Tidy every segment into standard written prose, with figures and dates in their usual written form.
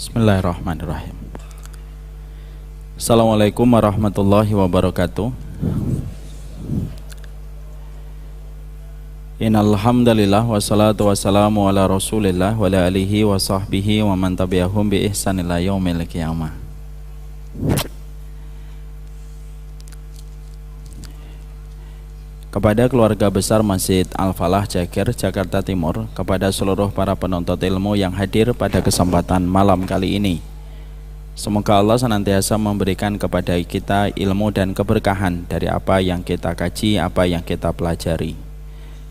Bismillahirrahmanirrahim. Assalamualaikum warahmatullahi wabarakatuh. Innal hamdalillah wassalatu wassalamu ala Rasulillah wa ala alihi wa sahbihi wa man tabi'ahum bi ihsan ila yaumil qiyamah. Kepada keluarga besar Masjid Al-Falah Jagir, Jakarta Timur, kepada seluruh para penuntut ilmu yang hadir pada kesempatan malam kali ini, semoga Allah senantiasa memberikan kepada kita ilmu dan keberkahan dari apa yang kita kaji, apa yang kita pelajari.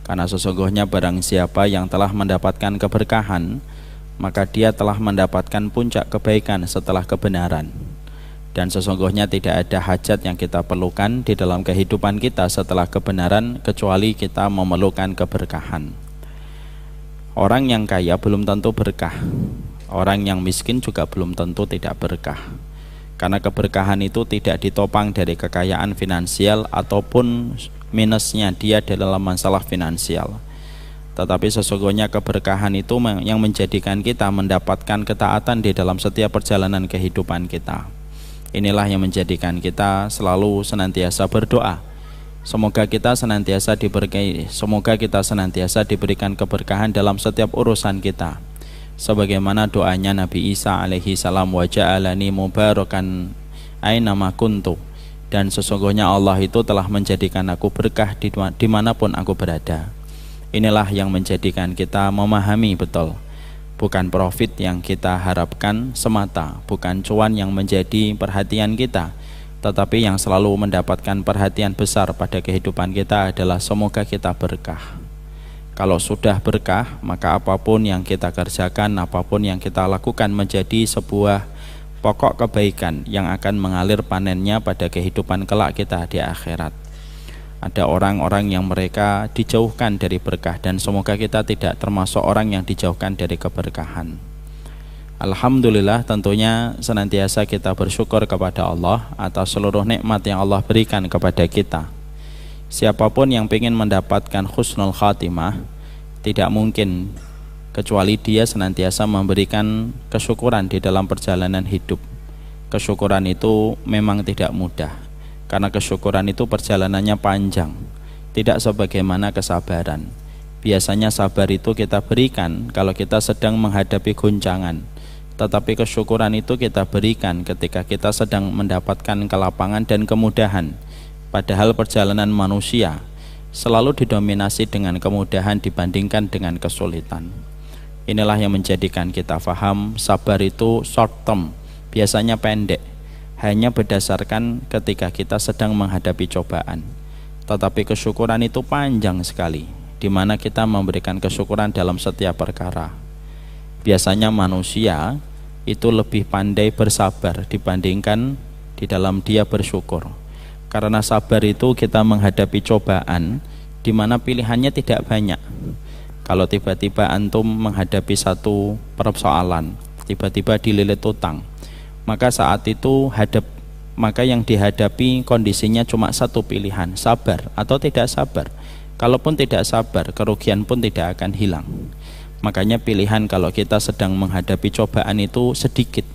Karena sesungguhnya barang siapa yang telah mendapatkan keberkahan, maka dia telah mendapatkan puncak kebaikan setelah kebenaran. Dan sesungguhnya tidak ada hajat yang kita perlukan di dalam kehidupan kita setelah kebenaran kecuali kita memerlukan keberkahan. Orang yang kaya belum tentu berkah, orang yang miskin juga belum tentu tidak berkah. Karena keberkahan itu tidak ditopang dari kekayaan finansial ataupun minusnya dia dalam masalah finansial. Tetapi sesungguhnya keberkahan itu yang menjadikan kita mendapatkan ketaatan di dalam setiap perjalanan kehidupan kita. Inilah yang menjadikan kita selalu senantiasa berdoa. Semoga kita senantiasa diberkahi, semoga kita senantiasa diberikan keberkahan dalam setiap urusan kita. Sebagaimana doanya Nabi Isa alaihi salam, wa ja'alani mubarakan aina ma kuntu. Dan sesungguhnya Allah itu telah menjadikan aku berkah dimanapun aku berada. Inilah yang menjadikan kita memahami betul, bukan profit yang kita harapkan semata, bukan cuan yang menjadi perhatian kita, tetapi yang selalu mendapatkan perhatian besar pada kehidupan kita adalah semoga kita berkah. Kalau sudah berkah, maka apapun yang kita kerjakan, apapun yang kita lakukan menjadi sebuah pokok kebaikan yang akan mengalir panennya pada kehidupan kelak kita di akhirat. Ada orang-orang yang mereka dijauhkan dari berkah, dan semoga kita tidak termasuk orang yang dijauhkan dari keberkahan. Alhamdulillah, tentunya senantiasa kita bersyukur kepada Allah atas seluruh nikmat yang Allah berikan kepada kita. Siapapun yang ingin mendapatkan husnul khatimah, tidak mungkin kecuali dia senantiasa memberikan kesyukuran di dalam perjalanan hidup. Kesyukuran itu memang tidak mudah, karena kesyukuran itu perjalanannya panjang, tidak sebagaimana kesabaran. Biasanya sabar itu kita berikan kalau kita sedang menghadapi goncangan, tetapi kesyukuran itu kita berikan ketika kita sedang mendapatkan kelapangan dan kemudahan. Padahal perjalanan manusia selalu didominasi dengan kemudahan dibandingkan dengan kesulitan. Inilah yang menjadikan kita faham sabar itu short term, biasanya pendek, hanya berdasarkan ketika kita sedang menghadapi cobaan. Tetapi kesyukuran itu panjang sekali, di mana kita memberikan kesyukuran dalam setiap perkara. Biasanya manusia itu lebih pandai bersabar dibandingkan di dalam dia bersyukur. Karena sabar itu kita menghadapi cobaan di mana pilihannya tidak banyak. Kalau tiba-tiba antum menghadapi satu persoalan, tiba-tiba dililit utang, maka saat itu maka yang dihadapi kondisinya cuma satu pilihan, sabar atau tidak sabar. Kalaupun tidak sabar, kerugian pun tidak akan hilang. Makanya pilihan kalau kita sedang menghadapi cobaan itu sedikit,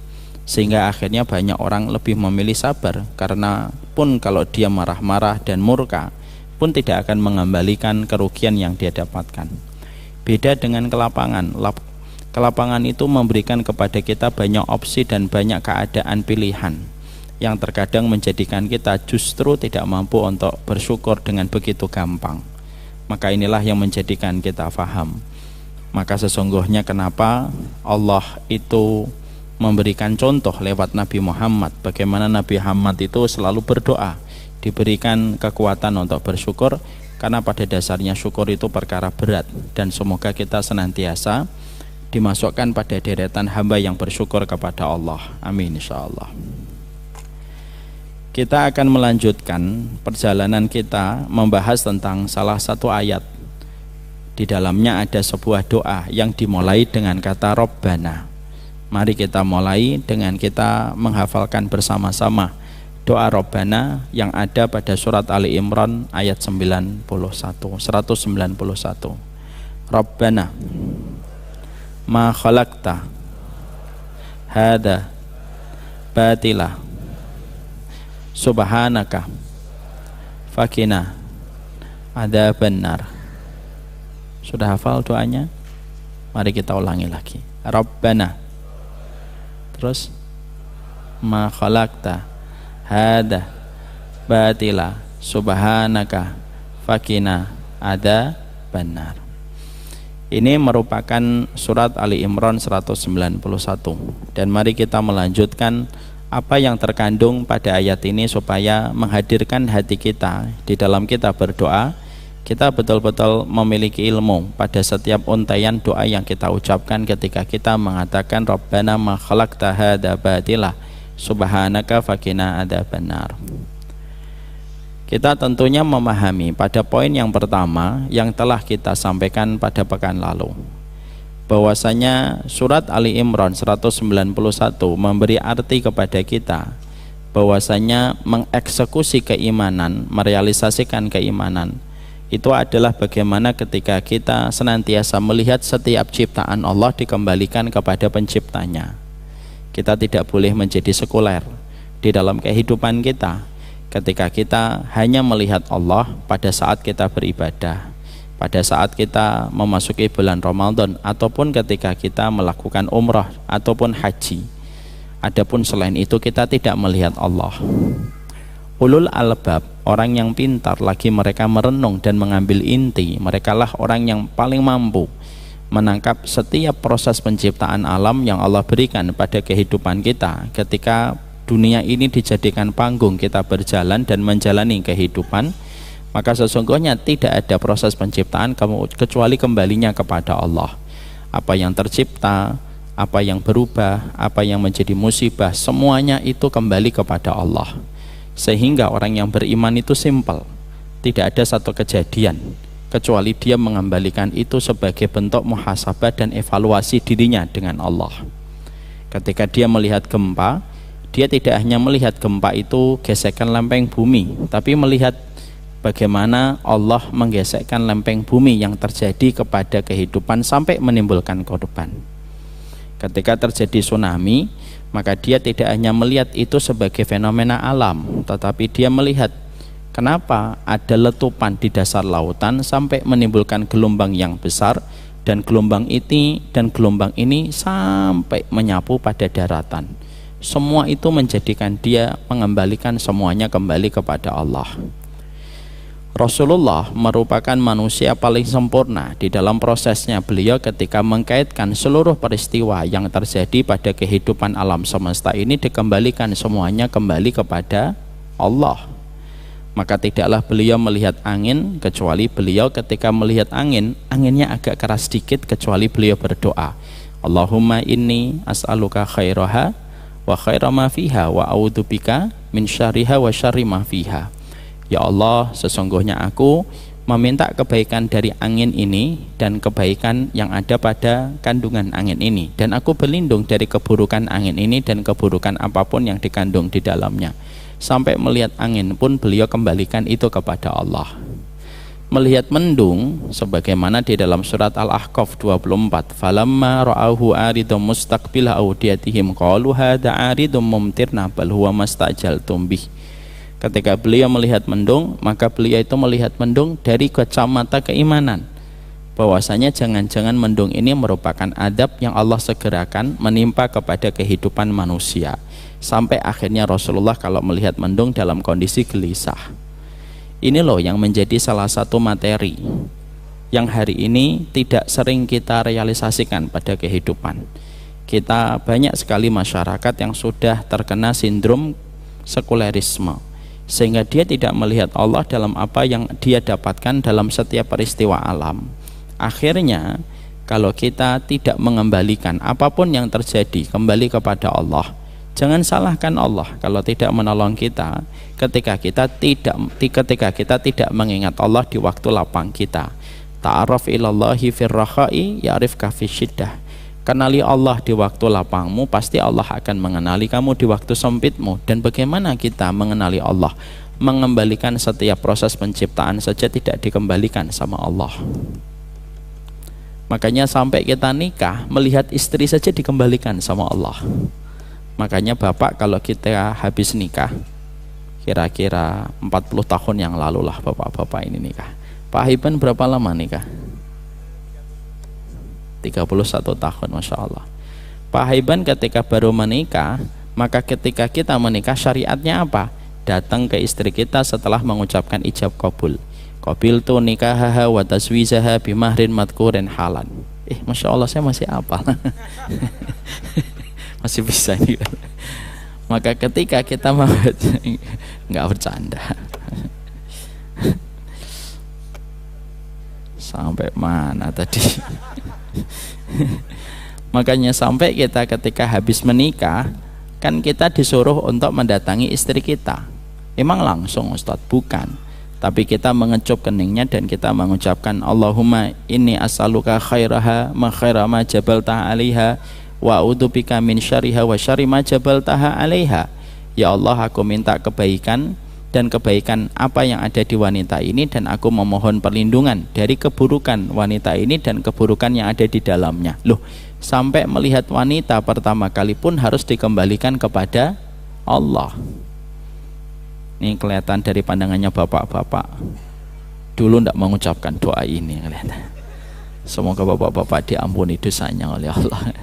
sehingga akhirnya banyak orang lebih memilih sabar, karena pun kalau dia marah-marah dan murka pun tidak akan mengembalikan kerugian yang dia dapatkan. Beda dengan kelapangan. Kelapangan itu memberikan kepada kita banyak opsi dan banyak keadaan pilihan yang terkadang menjadikan kita justru tidak mampu untuk bersyukur dengan begitu gampang. Maka inilah yang menjadikan kita faham. Maka sesungguhnya kenapa Allah itu memberikan contoh lewat Nabi Muhammad, bagaimana Nabi Muhammad itu selalu berdoa diberikan kekuatan untuk bersyukur, karena pada dasarnya syukur itu perkara berat, dan semoga kita senantiasa dimasukkan pada deretan hamba yang bersyukur kepada Allah. Amin insyaallah. Kita akan melanjutkan perjalanan kita membahas tentang salah satu ayat. Di dalamnya ada sebuah doa yang dimulai dengan kata Rabbana. Mari kita mulai dengan kita menghafalkan bersama-sama doa Rabbana yang ada pada surat Ali Imran ayat 191. Rabbana ma khalaqta hada batila subhanaka fakina adzabannar. Sudah hafal doanya? Mari kita ulangi lagi. Rabbana, terus ma khalaqta hada batila subhanaka fakina adzabannar. Ini merupakan surat Ali Imran 191. Dan mari kita melanjutkan apa yang terkandung pada ayat ini supaya menghadirkan hati kita di dalam kita berdoa. Kita betul-betul memiliki ilmu pada setiap untaian doa yang kita ucapkan ketika kita mengatakan Rabbana ma khalaqta hadza batila subhanaka fakina adzabannar. Kita tentunya memahami pada poin yang pertama yang telah kita sampaikan pada pekan lalu, bahwasanya surat Ali Imran 191 memberi arti kepada kita bahwasanya mengeksekusi keimanan, merealisasikan keimanan itu adalah bagaimana ketika kita senantiasa melihat setiap ciptaan Allah dikembalikan kepada penciptanya. Kita tidak boleh menjadi sekuler di dalam kehidupan kita ketika kita hanya melihat Allah pada saat kita beribadah, pada saat kita memasuki bulan Ramadan, ataupun ketika kita melakukan umrah ataupun haji. Adapun selain itu kita tidak melihat Allah. Ulul albab, orang yang pintar lagi, mereka merenung dan mengambil inti. Merekalah orang yang paling mampu menangkap setiap proses penciptaan alam yang Allah berikan pada kehidupan kita. Ketika dunia ini dijadikan panggung kita berjalan dan menjalani kehidupan, maka sesungguhnya tidak ada proses penciptaan kecuali kembalinya kepada Allah. Apa yang tercipta, apa yang berubah, apa yang menjadi musibah, semuanya itu kembali kepada Allah. Sehingga orang yang beriman itu simpel, tidak ada satu kejadian kecuali dia mengembalikan itu sebagai bentuk muhasabah dan evaluasi dirinya dengan Allah. Ketika dia melihat gempa, dia tidak hanya melihat gempa itu gesekan lempeng bumi, tapi melihat bagaimana Allah menggesekkan lempeng bumi yang terjadi kepada kehidupan sampai menimbulkan korban. Ketika terjadi tsunami, maka dia tidak hanya melihat itu sebagai fenomena alam, tetapi dia melihat kenapa ada letupan di dasar lautan sampai menimbulkan gelombang yang besar, dan gelombang ini sampai menyapu pada daratan. Semua itu menjadikan dia mengembalikan semuanya kembali kepada Allah. Rasulullah merupakan manusia paling sempurna di dalam prosesnya. Beliau ketika mengkaitkan seluruh peristiwa yang terjadi pada kehidupan alam semesta ini dikembalikan semuanya kembali kepada Allah. Maka tidaklah beliau melihat angin kecuali beliau ketika melihat angin, anginnya agak keras sedikit kecuali beliau berdoa, Allahumma inni as'aluka khairaha wa khaira ma fiha wa a'udzubika min syarriha wa syarri ma fiha. Ya Allah, sesungguhnya aku meminta kebaikan dari angin ini dan kebaikan yang ada pada kandungan angin ini, dan aku berlindung dari keburukan angin ini dan keburukan apapun yang dikandung di dalamnya. Sampai melihat angin pun beliau kembalikan itu kepada Allah. Melihat mendung sebagaimana di dalam surat Al-Ahqaf 24, falamma ra'ahu aridum mustaqbila awdiyatihim qalu hadza aridum mumtirna bal huwa mastajaltum bih. Ketika beliau melihat mendung, maka beliau itu melihat mendung dari kacamata keimanan, bahwasanya jangan-jangan mendung ini merupakan adab yang Allah segerakan menimpa kepada kehidupan manusia. Sampai akhirnya Rasulullah kalau melihat mendung dalam kondisi gelisah. Ini loh yang menjadi salah satu materi yang hari ini tidak sering kita realisasikan pada kehidupan kita. Banyak sekali masyarakat yang sudah terkena sindrom sekulerisme, sehingga dia tidak melihat Allah dalam apa yang dia dapatkan dalam setiap peristiwa alam. Akhirnya kalau kita tidak mengembalikan apapun yang terjadi kembali kepada Allah, jangan salahkan Allah kalau tidak menolong kita ketika kita tidak mengingat Allah di waktu lapang kita. Ta'aruf ilallahi firrakhai ya'rifka fisyiddah. Kenali Allah di waktu lapangmu, pasti Allah akan mengenali kamu di waktu sempitmu. Dan bagaimana kita mengenali Allah? Mengembalikan setiap proses penciptaan saja tidak dikembalikan sama Allah. Makanya sampai kita nikah, melihat istri saja dikembalikan sama Allah. Makanya Bapak kalau kita habis nikah, kira-kira 40 tahun yang lalu lah bapak-bapak ini nikah. Pak Hiban berapa lama nikah? 31 tahun, Masya Allah. Pak Hiban ketika baru menikah, maka ketika kita menikah syariatnya apa? Datang ke istri kita setelah mengucapkan ijab qabul. Qabiltu nikahaha wa taswizaha bimahrin madkurin halan. Masya Allah, saya masih hafal. Masih bisa ini. Maka ketika kita nggak bercanda. Sampai mana tadi? Makanya sampai kita ketika habis menikah, kan kita disuruh untuk mendatangi istri kita. Emang langsung Ustadz? Bukan. Tapi kita mengecup keningnya dan kita mengucapkan Allahumma inni as'aluka khairaha ma khaira ma jabaltaha 'alaiha wa a'udzubika min syarriha wa syarri ma jabaltaha 'alaiha. Ya Allah, aku minta kebaikan dan kebaikan apa yang ada di wanita ini, dan aku memohon perlindungan dari keburukan wanita ini dan keburukan yang ada di dalamnya. Loh, sampai melihat wanita pertama kali pun harus dikembalikan kepada Allah. Ini kelihatan dari pandangannya bapak-bapak dulu tidak mengucapkan doa ini, kelihatan. Semoga bapak-bapak diampuni dosanya oleh Allah.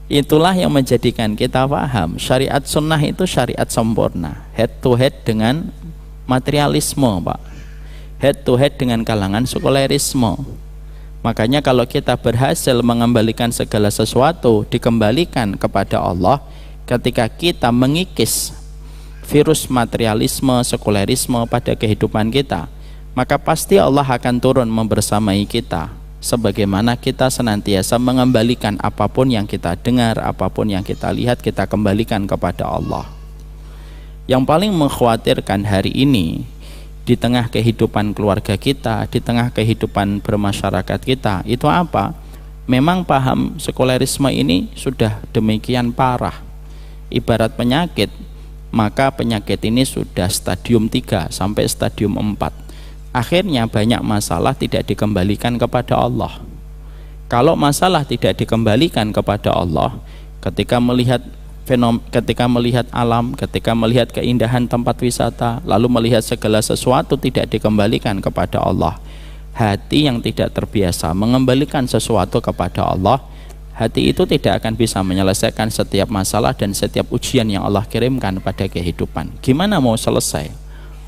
Itulah yang menjadikan kita paham syariat sunnah itu syariat sempurna, head to head dengan materialisme, Pak, head to head dengan kalangan sekulerisme. Makanya kalau kita berhasil mengembalikan segala sesuatu dikembalikan kepada Allah, ketika kita mengikis virus materialisme, sekulerisme pada kehidupan kita, maka pasti Allah akan turun membersamai kita, sebagaimana kita senantiasa mengembalikan apapun yang kita dengar, apapun yang kita lihat, kita kembalikan kepada Allah. Yang paling mengkhawatirkan hari ini di tengah kehidupan keluarga kita, di tengah kehidupan bermasyarakat kita, itu apa? Memang paham sekulerisme ini sudah demikian parah, ibarat penyakit. Maka penyakit ini sudah stadium 3 sampai stadium 4. Akhirnya banyak masalah tidak dikembalikan kepada Allah. Kalau masalah tidak dikembalikan kepada Allah, ketika melihat alam, ketika melihat keindahan tempat wisata, lalu melihat segala sesuatu tidak dikembalikan kepada Allah, hati yang tidak terbiasa mengembalikan sesuatu kepada Allah, hati itu tidak akan bisa menyelesaikan setiap masalah dan setiap ujian yang Allah kirimkan pada kehidupan. Gimana mau selesai?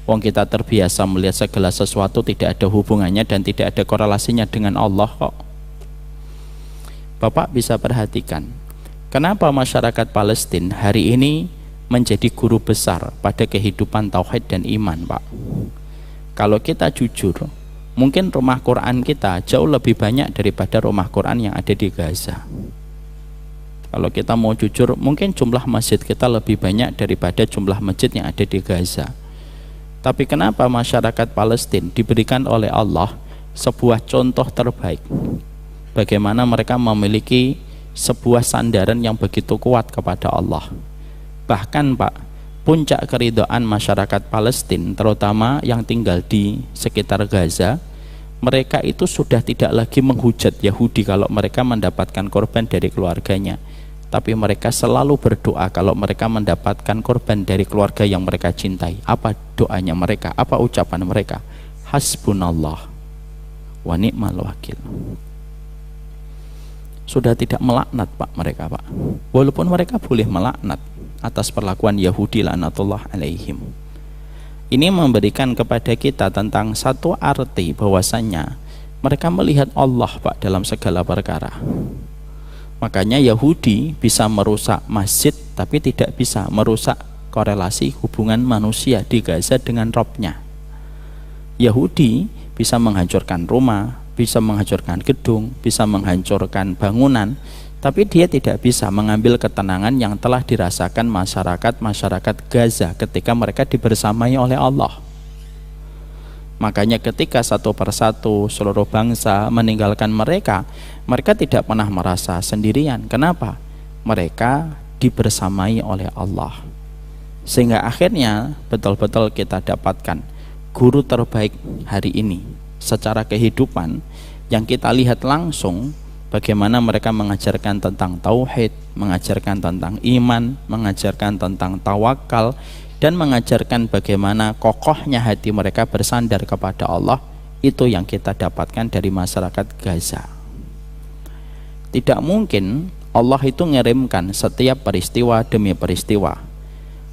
Wong kita terbiasa melihat segala sesuatu tidak ada hubungannya dan tidak ada korelasinya dengan Allah kok. Bapak bisa perhatikan, kenapa masyarakat Palestina hari ini menjadi guru besar pada kehidupan tauhid dan iman, Pak? Kalau kita jujur, mungkin rumah Quran kita jauh lebih banyak daripada rumah Quran yang ada di Gaza. Kalau kita mau jujur, mungkin jumlah masjid kita lebih banyak daripada jumlah masjid yang ada di Gaza. Tapi kenapa masyarakat Palestina diberikan oleh Allah sebuah contoh terbaik, bagaimana mereka memiliki sebuah sandaran yang begitu kuat kepada Allah. Bahkan Pak, puncak keridhaan masyarakat Palestina, terutama yang tinggal di sekitar Gaza, mereka itu sudah tidak lagi menghujat Yahudi kalau mereka mendapatkan korban dari keluarganya, tapi mereka selalu berdoa kalau mereka mendapatkan korban dari keluarga yang mereka cintai. Apa doanya mereka? Apa ucapan mereka? Hasbunallah wa ni'mal wakil. Sudah tidak melaknat Pak mereka, Pak, walaupun mereka boleh melaknat atas perlakuan Yahudi laknatullah alaihim. Ini memberikan kepada kita tentang satu arti bahwasannya mereka melihat Allah, Pak, dalam segala perkara. Makanya Yahudi bisa merusak masjid tapi tidak bisa merusak korelasi hubungan manusia di Gaza dengan Robnya. Yahudi bisa menghancurkan rumah, bisa menghancurkan gedung, bisa menghancurkan bangunan, tapi dia tidak bisa mengambil ketenangan yang telah dirasakan masyarakat Gaza ketika mereka dibersamai oleh Allah. Makanya ketika satu persatu seluruh bangsa meninggalkan mereka, mereka tidak pernah merasa sendirian. Kenapa? Mereka dibersamai oleh Allah. Sehingga akhirnya betul-betul kita dapatkan guru terbaik hari ini secara kehidupan yang kita lihat langsung bagaimana mereka mengajarkan tentang tauhid, mengajarkan tentang iman, mengajarkan tentang tawakal, dan mengajarkan bagaimana kokohnya hati mereka bersandar kepada Allah. Itu yang kita dapatkan dari masyarakat Gaza. Tidak mungkin Allah itu mengirimkan setiap peristiwa demi peristiwa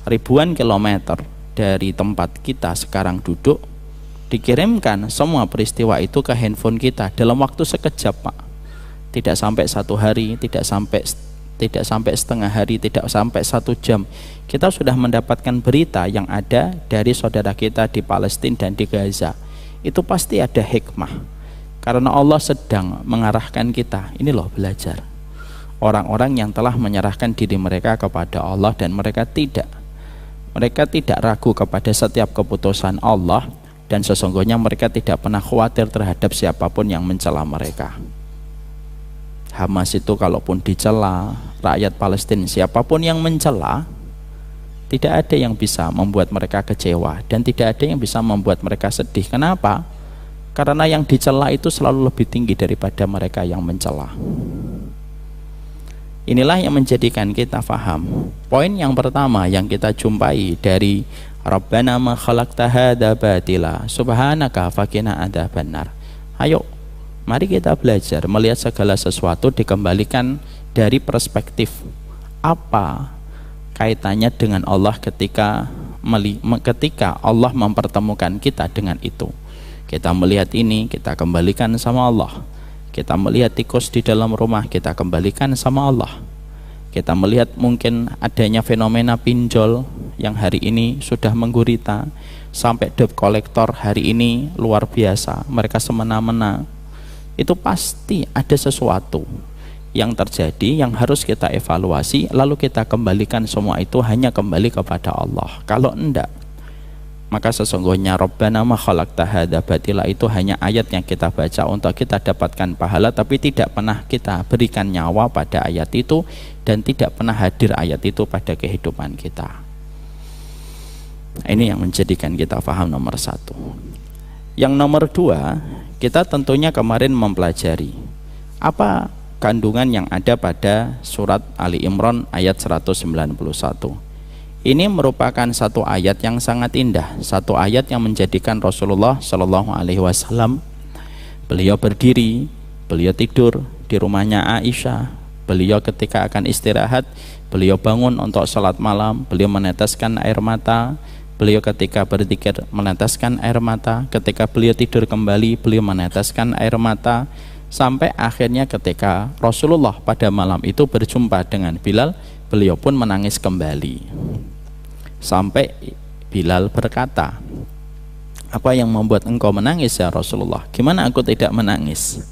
ribuan kilometer dari tempat kita sekarang duduk, dikirimkan semua peristiwa itu ke handphone kita dalam waktu sekejap, Pak. Tidak sampai 1 hari, tidak sampai setengah hari, tidak sampai 1 jam, kita sudah mendapatkan berita yang ada dari saudara kita di Palestina dan di Gaza. Itu pasti ada hikmah, karena Allah sedang mengarahkan kita. Ini loh, belajar orang-orang yang telah menyerahkan diri mereka kepada Allah, dan mereka tidak ragu kepada setiap keputusan Allah, dan sesungguhnya mereka tidak pernah khawatir terhadap siapapun yang mencela mereka. Hamas itu kalaupun dicela, rakyat Palestina siapapun yang mencela, tidak ada yang bisa membuat mereka kecewa, dan tidak ada yang bisa membuat mereka sedih. Kenapa? Karena yang dicela itu selalu lebih tinggi daripada mereka yang mencela. Inilah yang menjadikan kita faham. Poin yang pertama yang kita jumpai dari Rabbana ma khalaqta hadza batila subhanaka faqina adzabannar. Ayo, mari kita belajar melihat segala sesuatu dikembalikan dari perspektif apa kaitannya dengan Allah ketika Allah mempertemukan kita dengan itu. Kita melihat ini, kita kembalikan sama Allah. Kita melihat tikus di dalam rumah, kita kembalikan sama Allah. Kita melihat mungkin adanya fenomena pinjol yang hari ini sudah menggurita, sampai debt collector hari ini luar biasa, mereka semena-mena. Itu pasti ada sesuatu yang terjadi yang harus kita evaluasi, lalu kita kembalikan semua itu hanya kembali kepada Allah. Kalau enggak, maka sesungguhnya Rabbana ma khalaqta hadza batila itu hanya ayat yang kita baca untuk kita dapatkan pahala, tapi tidak pernah kita berikan nyawa pada ayat itu, dan tidak pernah hadir ayat itu pada kehidupan kita. Ini yang menjadikan kita paham nomor 1. Yang nomor 2, kita tentunya kemarin mempelajari apa kandungan yang ada pada surat Ali Imran ayat 191. Ini merupakan satu ayat yang sangat indah, satu ayat yang menjadikan Rasulullah Shallallahu Alaihi Wasallam, beliau berdiri, beliau tidur di rumahnya Aisyah, beliau ketika akan istirahat, beliau bangun untuk salat malam, beliau meneteskan air mata, beliau ketika berzikir meneteskan air mata, ketika beliau tidur kembali beliau meneteskan air mata, sampai akhirnya ketika Rasulullah pada malam itu berjumpa dengan Bilal, beliau pun menangis kembali. Sampai Bilal berkata, "Apa yang membuat engkau menangis ya Rasulullah? Gimana aku tidak menangis?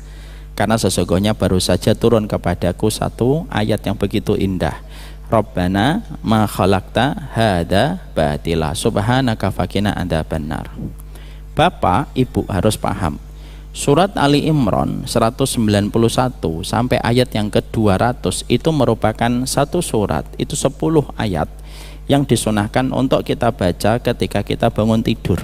Karena sesungguhnya baru saja turun kepadaku satu ayat yang begitu indah. Rabbana ma khalaqta hadza batila subhanaka faqina adzabannar." Bapak, Ibu harus paham. Surat Ali Imran 191 sampai ayat yang ke-200 itu merupakan satu surat, itu 10 ayat yang disunahkan untuk kita baca ketika kita bangun tidur.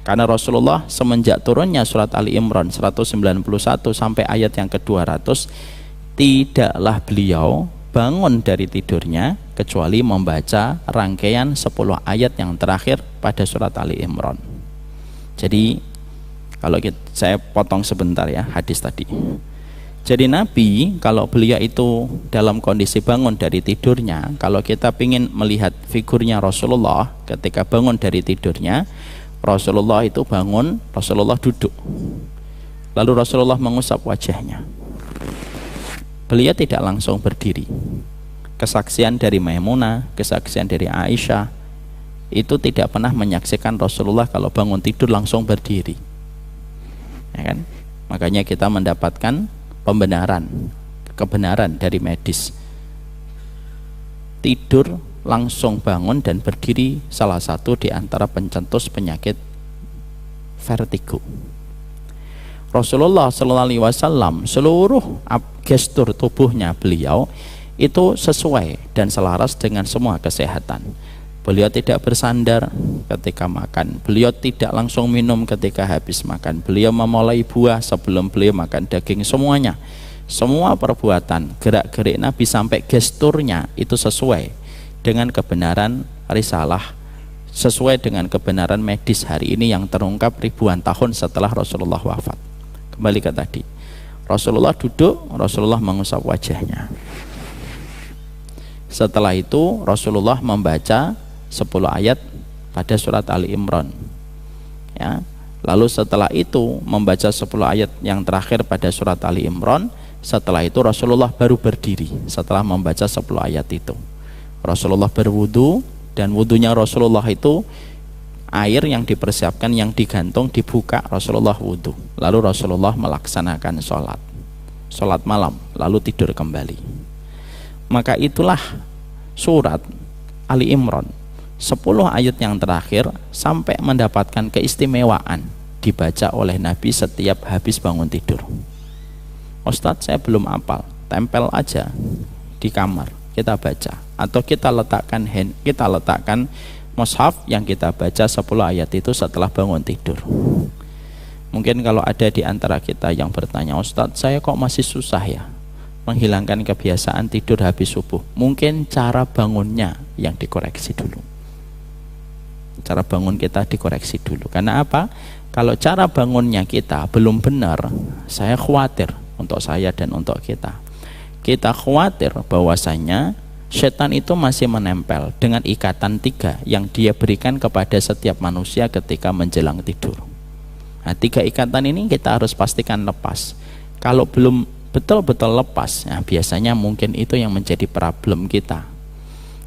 Karena Rasulullah semenjak turunnya surat Ali Imran 191 sampai ayat yang ke-200, tidaklah beliau bangun dari tidurnya kecuali membaca rangkaian 10 ayat yang terakhir pada surat Ali Imran. Jadi kalau saya potong sebentar ya hadis tadi. Jadi Nabi kalau beliau itu dalam kondisi bangun dari tidurnya, kalau kita ingin melihat figurnya Rasulullah ketika bangun dari tidurnya, Rasulullah itu bangun, Rasulullah duduk, lalu Rasulullah mengusap wajahnya. Beliau tidak langsung berdiri. Kesaksian dari Maimunah, kesaksian dari Aisyah itu tidak pernah menyaksikan Rasulullah kalau bangun tidur langsung berdiri, ya kan? Makanya kita mendapatkan kebenaran dari medis. Tidur langsung bangun dan berdiri salah satu di antara pencetus penyakit vertigo. Rasulullah Sallallahu Alaihi Wasallam seluruh gestur tubuhnya beliau itu sesuai dan selaras dengan semua kesehatan. Beliau tidak bersandar ketika makan, beliau tidak langsung minum ketika habis makan, beliau memulai buah sebelum beliau makan daging, semuanya Semua perbuatan, gerak-gerik Nabi sampai gesturnya itu sesuai dengan kebenaran risalah, sesuai dengan kebenaran medis hari ini yang terungkap ribuan tahun setelah Rasulullah wafat. Kembali ke tadi, Rasulullah duduk, Rasulullah mengusap wajahnya. Setelah itu Rasulullah membaca 10 ayat pada surat Ali Imran, ya. Lalu setelah itu membaca 10 ayat yang terakhir pada surat Ali Imran. Setelah itu Rasulullah baru berdiri setelah membaca 10 ayat itu. Rasulullah berwudu, dan wudunya Rasulullah itu air yang dipersiapkan, yang digantung, dibuka, Rasulullah wudu. Lalu Rasulullah melaksanakan sholat malam, lalu tidur kembali. Maka itulah surat Ali Imran, 10 ayat yang terakhir sampai mendapatkan keistimewaan dibaca oleh Nabi setiap habis bangun tidur. Ustadz, saya belum hafal, tempel aja di kamar, kita baca, atau kita letakkan mushaf yang kita baca 10 ayat itu setelah bangun tidur. Mungkin kalau ada di antara kita yang bertanya, Ustadz, saya kok masih susah ya menghilangkan kebiasaan tidur habis subuh. Mungkin cara bangunnya yang dikoreksi dulu. Cara bangun kita dikoreksi dulu. Karena apa? Kalau cara bangunnya kita belum benar, saya khawatir untuk saya dan untuk kita. Kita khawatir bahwasanya setan itu masih menempel dengan ikatan 3 yang dia berikan kepada setiap manusia ketika menjelang tidur. Nah, 3 ikatan ini kita harus pastikan lepas. Kalau belum betul-betul lepas, nah biasanya mungkin itu yang menjadi problem kita.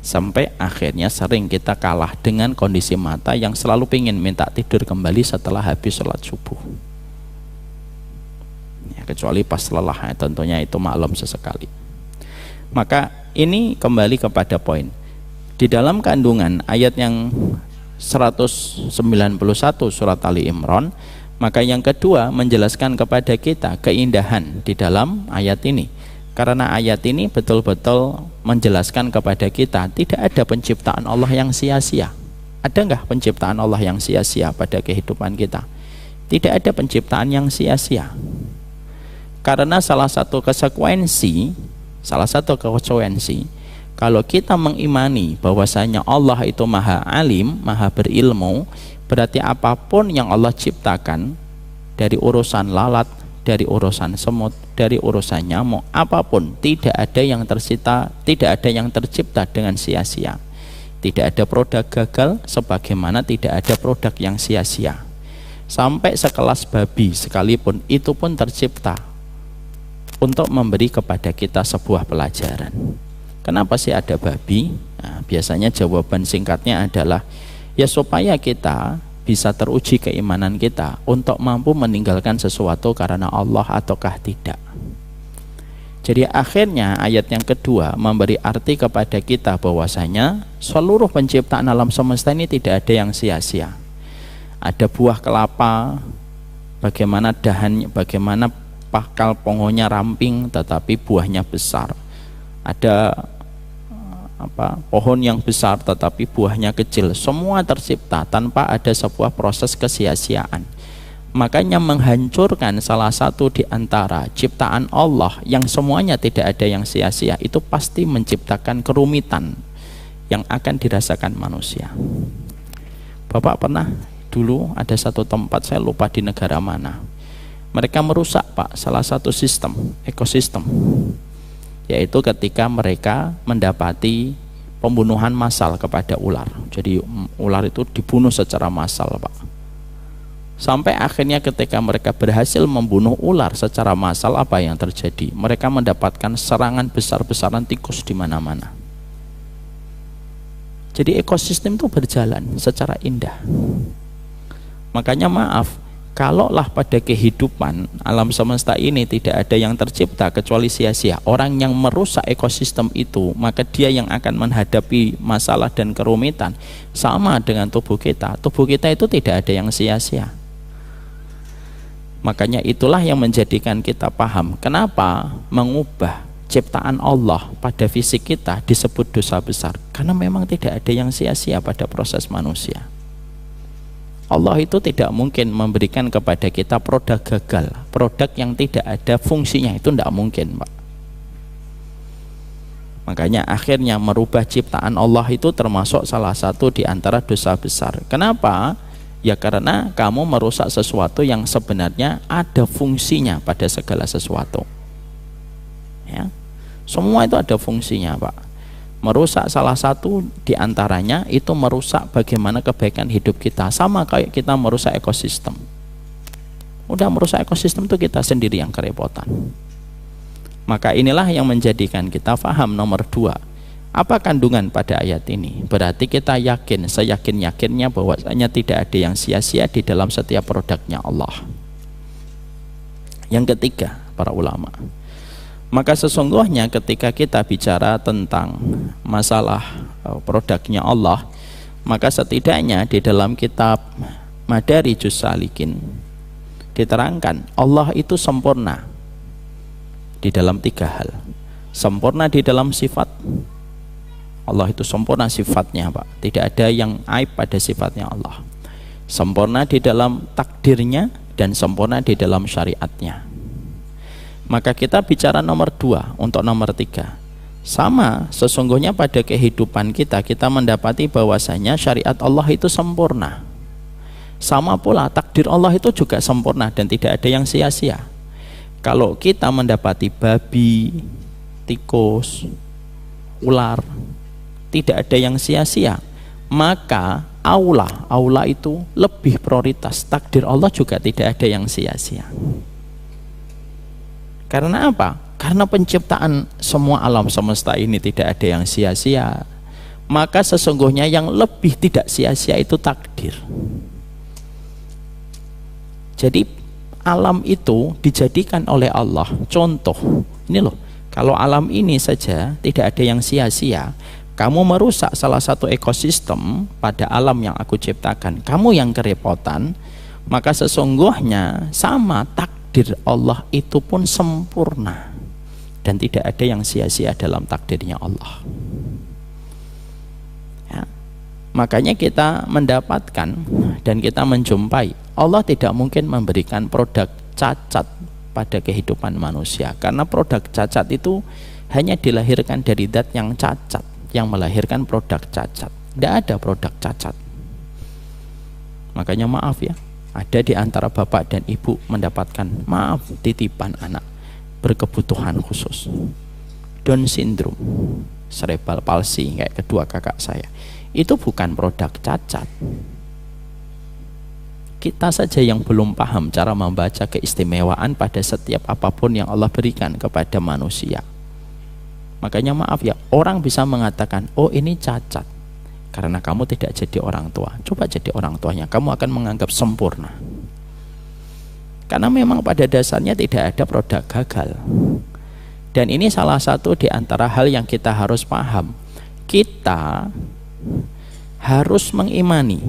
Sampai akhirnya sering kita kalah dengan kondisi mata yang selalu ingin minta tidur kembali setelah habis sholat subuh. Ya, kecuali pas lelah, ya, tentunya itu maklum sesekali. Maka ini kembali kepada poin. Di dalam kandungan ayat yang 191 surat Ali Imran, maka yang kedua menjelaskan kepada kita keindahan di dalam ayat ini. Karena ayat ini betul-betul menjelaskan kepada kita tidak ada penciptaan Allah yang sia-sia. Ada nggak penciptaan Allah yang sia-sia pada kehidupan kita? Tidak ada penciptaan yang sia-sia. Karena salah satu konsekuensi kalau kita mengimani bahwasanya Allah itu maha alim, maha berilmu, berarti apapun yang Allah ciptakan, dari urusan lalat, dari urusan semut, dari urusan nyamuk, apapun, tidak ada yang tercipta dengan sia-sia. Tidak ada produk gagal, sebagaimana tidak ada produk yang sia-sia. Sampai sekelas babi sekalipun, itu pun tercipta untuk memberi kepada kita sebuah pelajaran. Kenapa sih ada babi? Nah, biasanya jawaban singkatnya adalah ya supaya kita bisa teruji keimanan kita untuk mampu meninggalkan sesuatu karena Allah ataukah tidak. Jadi akhirnya ayat yang kedua memberi arti kepada kita bahwasanya seluruh penciptaan alam semesta ini tidak ada yang sia-sia. Ada buah kelapa, bagaimana dahannya, bagaimana pakal pohonnya ramping tetapi buahnya besar. Ada pohon yang besar tetapi buahnya kecil. Semua tercipta tanpa ada sebuah proses kesia-siaan. Makanya menghancurkan salah satu di antara ciptaan Allah yang semuanya tidak ada yang sia-sia, itu pasti menciptakan kerumitan yang akan dirasakan manusia. Bapak pernah dulu ada satu tempat, saya lupa di negara mana, mereka merusak Pak salah satu sistem, ekosistem, yaitu ketika mereka mendapati pembunuhan massal kepada ular. Jadi ular itu dibunuh secara massal Pak. Sampai akhirnya ketika mereka berhasil membunuh ular secara massal, apa yang terjadi? Mereka mendapatkan serangan besar-besaran tikus di mana-mana. Jadi ekosistem itu berjalan secara indah. Makanya maaf, kalaulah pada kehidupan alam semesta ini tidak ada yang tercipta kecuali sia-sia, orang yang merusak ekosistem itu, maka dia yang akan menghadapi masalah dan kerumitan. Sama dengan tubuh kita itu tidak ada yang sia-sia. Makanya itulah yang menjadikan kita paham kenapa mengubah ciptaan Allah pada fisik kita disebut dosa besar, karena memang tidak ada yang sia-sia pada proses manusia. Allah itu tidak mungkin memberikan kepada kita produk gagal, produk yang tidak ada fungsinya, itu tidak mungkin, Pak. Makanya akhirnya merubah ciptaan Allah itu termasuk salah satu di antara dosa besar. Kenapa? Ya karena kamu merusak sesuatu yang sebenarnya ada fungsinya pada segala sesuatu. Ya. Semua itu ada fungsinya, Pak. Merusak salah satu di antaranya itu merusak bagaimana kebaikan hidup kita. Sama kayak kita merusak ekosistem. Udah merusak ekosistem itu kita sendiri yang kerepotan. Maka inilah yang menjadikan kita faham nomor 2. Apa kandungan pada ayat ini? Berarti kita yakin, seyakin-yakinnya bahwasanya tidak ada yang sia-sia di dalam setiap produknya Allah. Yang ketiga, para ulama, maka sesungguhnya ketika kita bicara tentang masalah produknya Allah, maka setidaknya di dalam kitab Madarijus Salikin diterangkan Allah itu sempurna di dalam 3 hal. Sempurna di dalam sifat, Allah itu sempurna sifatnya, Pak. Tidak ada yang aib pada sifatnya Allah. Sempurna di dalam takdirnya dan sempurna di dalam syariatnya. Maka kita bicara nomor 2. Untuk nomor 3, sama sesungguhnya pada kehidupan kita, kita mendapati bahwasanya syariat Allah itu sempurna. Sama pula takdir Allah itu juga sempurna dan tidak ada yang sia-sia. Kalau kita mendapati babi, tikus, ular, tidak ada yang sia-sia, maka aula itu lebih prioritas. Takdir Allah juga tidak ada yang sia-sia. Karena apa? Karena penciptaan semua alam semesta ini tidak ada yang sia-sia. Maka sesungguhnya yang lebih tidak sia-sia itu takdir. Jadi alam itu dijadikan oleh Allah contoh. Ini loh, kalau alam ini saja tidak ada yang sia-sia, kamu merusak salah satu ekosistem pada alam yang aku ciptakan, kamu yang kerepotan. Maka sesungguhnya sama takdir Allah itu pun sempurna dan tidak ada yang sia-sia dalam takdirnya Allah. Ya. Makanya kita mendapatkan dan kita menjumpai Allah tidak mungkin memberikan produk cacat pada kehidupan manusia, karena produk cacat itu hanya dilahirkan dari zat yang cacat, yang melahirkan produk cacat. Tidak ada produk cacat. Makanya maaf ya, ada di antara bapak dan ibu mendapatkan titipan anak berkebutuhan khusus, Down syndrome, cerebral palsy kayak kedua kakak saya. Itu bukan produk cacat. Kita saja yang belum paham cara membaca keistimewaan pada setiap apapun yang Allah berikan kepada manusia. Makanya maaf ya, orang bisa mengatakan, oh ini cacat karena kamu tidak jadi orang tua. Coba jadi orang tuanya, kamu akan menganggap sempurna. Karena memang pada dasarnya tidak ada produk gagal. Dan ini salah satu di antara hal yang kita harus paham. Kita harus mengimani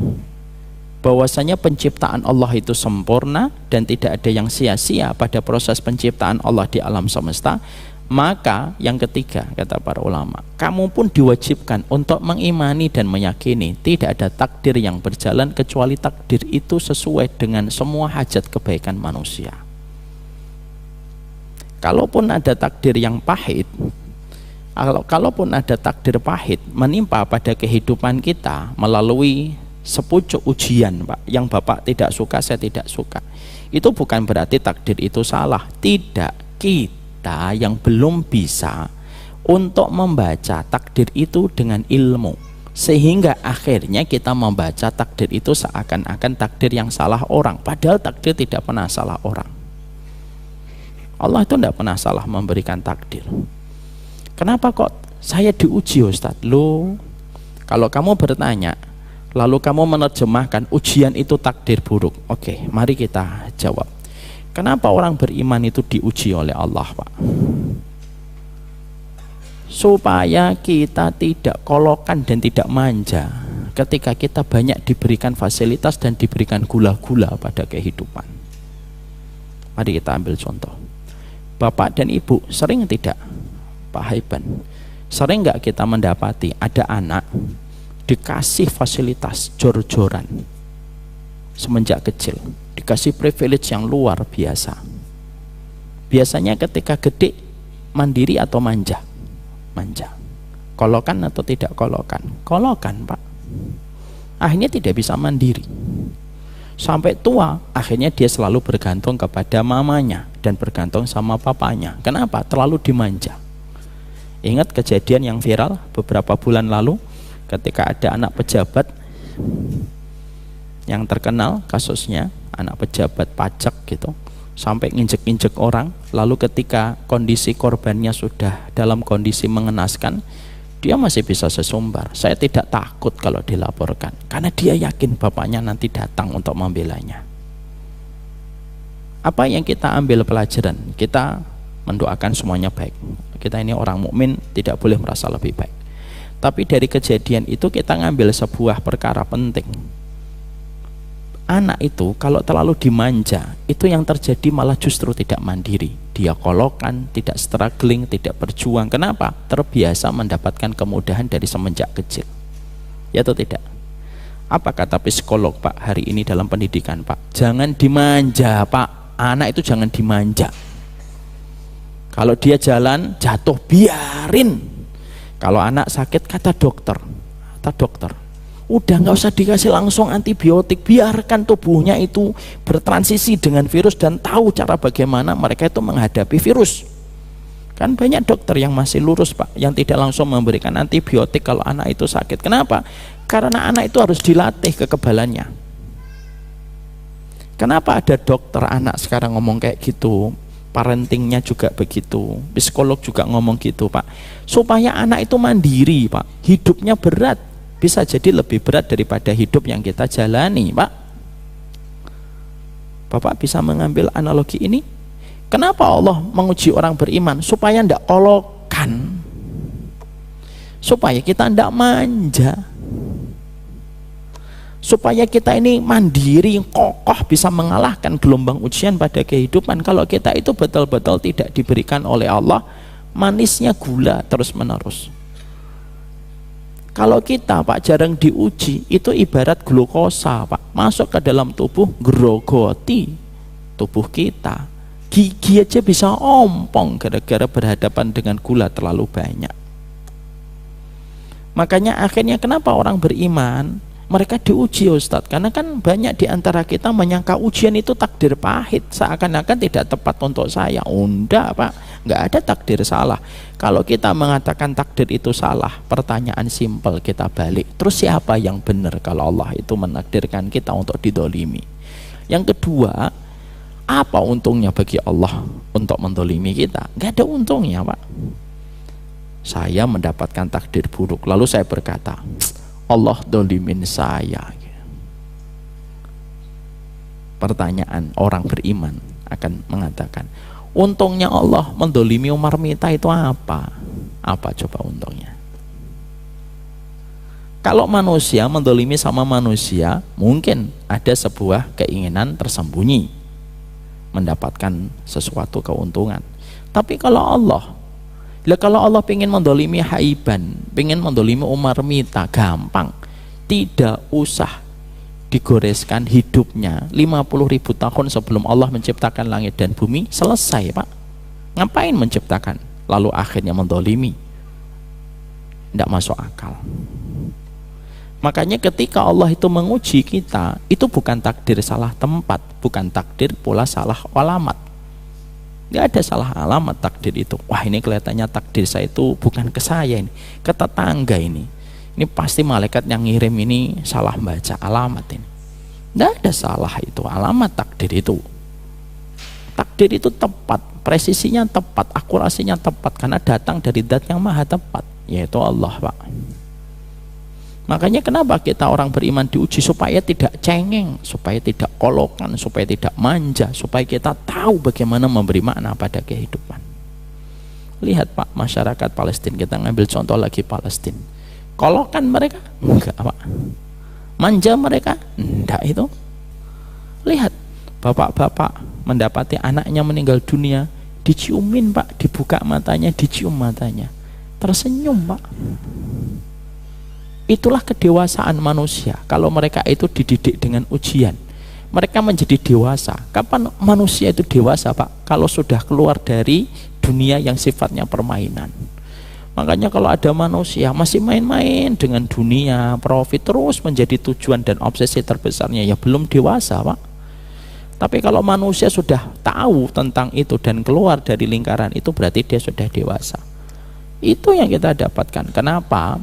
bahwasanya penciptaan Allah itu sempurna dan tidak ada yang sia-sia pada proses penciptaan Allah di alam semesta. Maka yang ketiga, kata para ulama, kamu pun diwajibkan untuk mengimani dan meyakini tidak ada takdir yang berjalan kecuali takdir itu sesuai dengan semua hajat kebaikan manusia. Kalaupun ada takdir yang pahit, kalaupun ada takdir pahit menimpa pada kehidupan kita melalui sepucuk ujian, Pak, yang Bapak tidak suka, saya tidak suka, itu bukan berarti takdir itu salah. Tidak. Kita yang belum bisa untuk membaca takdir itu dengan ilmu, sehingga akhirnya kita membaca takdir itu seakan-akan takdir yang salah orang, padahal takdir tidak pernah salah orang. Allah itu tidak pernah salah memberikan takdir. Kenapa kok saya diuji, Ustadz? Loh, kalau kamu bertanya lalu kamu menerjemahkan ujian itu takdir buruk, oke, mari kita jawab. Kenapa orang beriman itu diuji oleh Allah, Pak? Supaya kita tidak kolokan dan tidak manja ketika kita banyak diberikan fasilitas dan diberikan gula-gula pada kehidupan. Mari kita ambil contoh. Bapak dan ibu sering tidak, Pak Haiban, sering nggak kita mendapati ada anak dikasih fasilitas jor-joran, semenjak kecil, dikasih privilege yang luar biasa. Biasanya ketika gede mandiri atau manja? Manja. Kolokan atau tidak kolokan? Kolokan, Pak. Akhirnya tidak bisa mandiri. Sampai tua, akhirnya dia selalu bergantung kepada mamanya dan bergantung sama papanya. Kenapa? Terlalu dimanja. Ingat kejadian yang viral beberapa bulan lalu ketika ada anak pejabat yang terkenal kasusnya, anak pejabat pajak gitu, sampai nginjek-injek orang, lalu ketika kondisi korbannya sudah dalam kondisi mengenaskan, dia masih bisa sesumbar. Saya tidak takut kalau dilaporkan, karena dia yakin bapaknya nanti datang untuk membelanya. Apa yang kita ambil pelajaran? Kita mendoakan semuanya baik. Kita ini orang mukmin, tidak boleh merasa lebih baik. Tapi dari kejadian itu kita ngambil sebuah perkara penting. Anak itu kalau terlalu dimanja, itu yang terjadi malah justru tidak mandiri. Dia kolokan, tidak struggling, tidak berjuang. Kenapa? Terbiasa mendapatkan kemudahan dari semenjak kecil. Ya atau tidak? Apa kata psikolog, Pak, hari ini dalam pendidikan, Pak? Jangan dimanja, Pak. Anak itu jangan dimanja. Kalau dia jalan jatuh, biarin. Kalau anak sakit, kata dokter, udah nggak usah dikasih langsung antibiotik, biarkan tubuhnya itu bertransisi dengan virus dan tahu cara bagaimana mereka itu menghadapi virus. Kan banyak dokter yang masih lurus, Pak, yang tidak langsung memberikan antibiotik kalau anak itu sakit. Kenapa? Karena anak itu harus dilatih kekebalannya. Kenapa ada dokter anak sekarang ngomong kayak gitu? Parentingnya juga begitu, psikolog juga ngomong gitu, Pak, supaya anak itu mandiri, Pak. Hidupnya berat, bisa jadi lebih berat daripada hidup yang kita jalani, Pak. Bapak bisa mengambil analogi ini? Kenapa Allah menguji orang beriman? Supaya tidak kolokan, supaya kita tidak manja, supaya kita ini mandiri, kokoh, bisa mengalahkan gelombang ujian pada kehidupan. Kalau kita itu betul-betul tidak diberikan oleh Allah manisnya gula terus menerus. Kalau kita, Pak, jarang diuji, itu ibarat glukosa, Pak, masuk ke dalam tubuh, grogoti tubuh kita. Gigi aja bisa ompong gara-gara berhadapan dengan gula terlalu banyak. Makanya akhirnya kenapa orang beriman mereka diuji, Ustadz? Karena kan banyak di antara kita menyangka ujian itu takdir pahit, seakan-akan tidak tepat untuk saya. Enggak, Pak, nggak ada takdir salah. Kalau kita mengatakan takdir itu salah, pertanyaan simpel kita balik, terus siapa yang benar kalau Allah itu menakdirkan kita untuk didolimi? Yang kedua, apa untungnya bagi Allah untuk mendolimi kita? Nggak ada untungnya, Pak. Saya mendapatkan takdir buruk, lalu saya berkata, Allah dolimin saya. Pertanyaan orang beriman akan mengatakan, untungnya Allah mendolimi Umar Mita itu apa? Apa coba untungnya? Kalau manusia mendolimi sama manusia, mungkin ada sebuah keinginan tersembunyi mendapatkan sesuatu keuntungan. Tapi kalau Allah pengen mendolimi Haiban, pengen mendolimi Umar Mita, gampang. Tidak usah digoreskan hidupnya 50.000 tahun sebelum Allah menciptakan langit dan bumi, selesai, Pak. Ngapain menciptakan lalu akhirnya mendolimi? Tidak masuk akal. Makanya ketika Allah itu menguji kita, itu bukan takdir salah tempat, bukan takdir pula salah alamat. Nggak ada salah alamat takdir itu. Wah, ini kelihatannya takdir saya itu bukan ke saya, ini ke tetangga ini. Ini pasti malaikat yang ngirim ini salah baca alamat ini. Nggak ada salah itu alamat takdir itu. Takdir itu tepat, presisinya tepat, akurasinya tepat, karena datang dari zat yang maha tepat, yaitu Allah, Pak. Makanya kenapa kita orang beriman diuji? Supaya tidak cengeng, supaya tidak kolokan, supaya tidak manja, supaya kita tahu bagaimana memberi makna pada kehidupan. Lihat, Pak, masyarakat Palestina, kita ngambil contoh lagi Palestina. Kolokan mereka? Enggak, Pak. Manja mereka? Enggak itu. Lihat, bapak-bapak mendapati anaknya meninggal dunia, diciumin, Pak, dibuka matanya, dicium matanya, tersenyum, Pak. Itulah kedewasaan manusia. Kalau mereka itu dididik dengan ujian, mereka menjadi dewasa. Kapan manusia itu dewasa, Pak? Kalau sudah keluar dari dunia yang sifatnya permainan. Makanya kalau ada manusia masih main-main dengan dunia, profit terus menjadi tujuan dan obsesi terbesarnya, ya belum dewasa, Pak. Tapi kalau manusia sudah tahu tentang itu dan keluar dari lingkaran itu, berarti dia sudah dewasa. Itu yang kita dapatkan. Kenapa?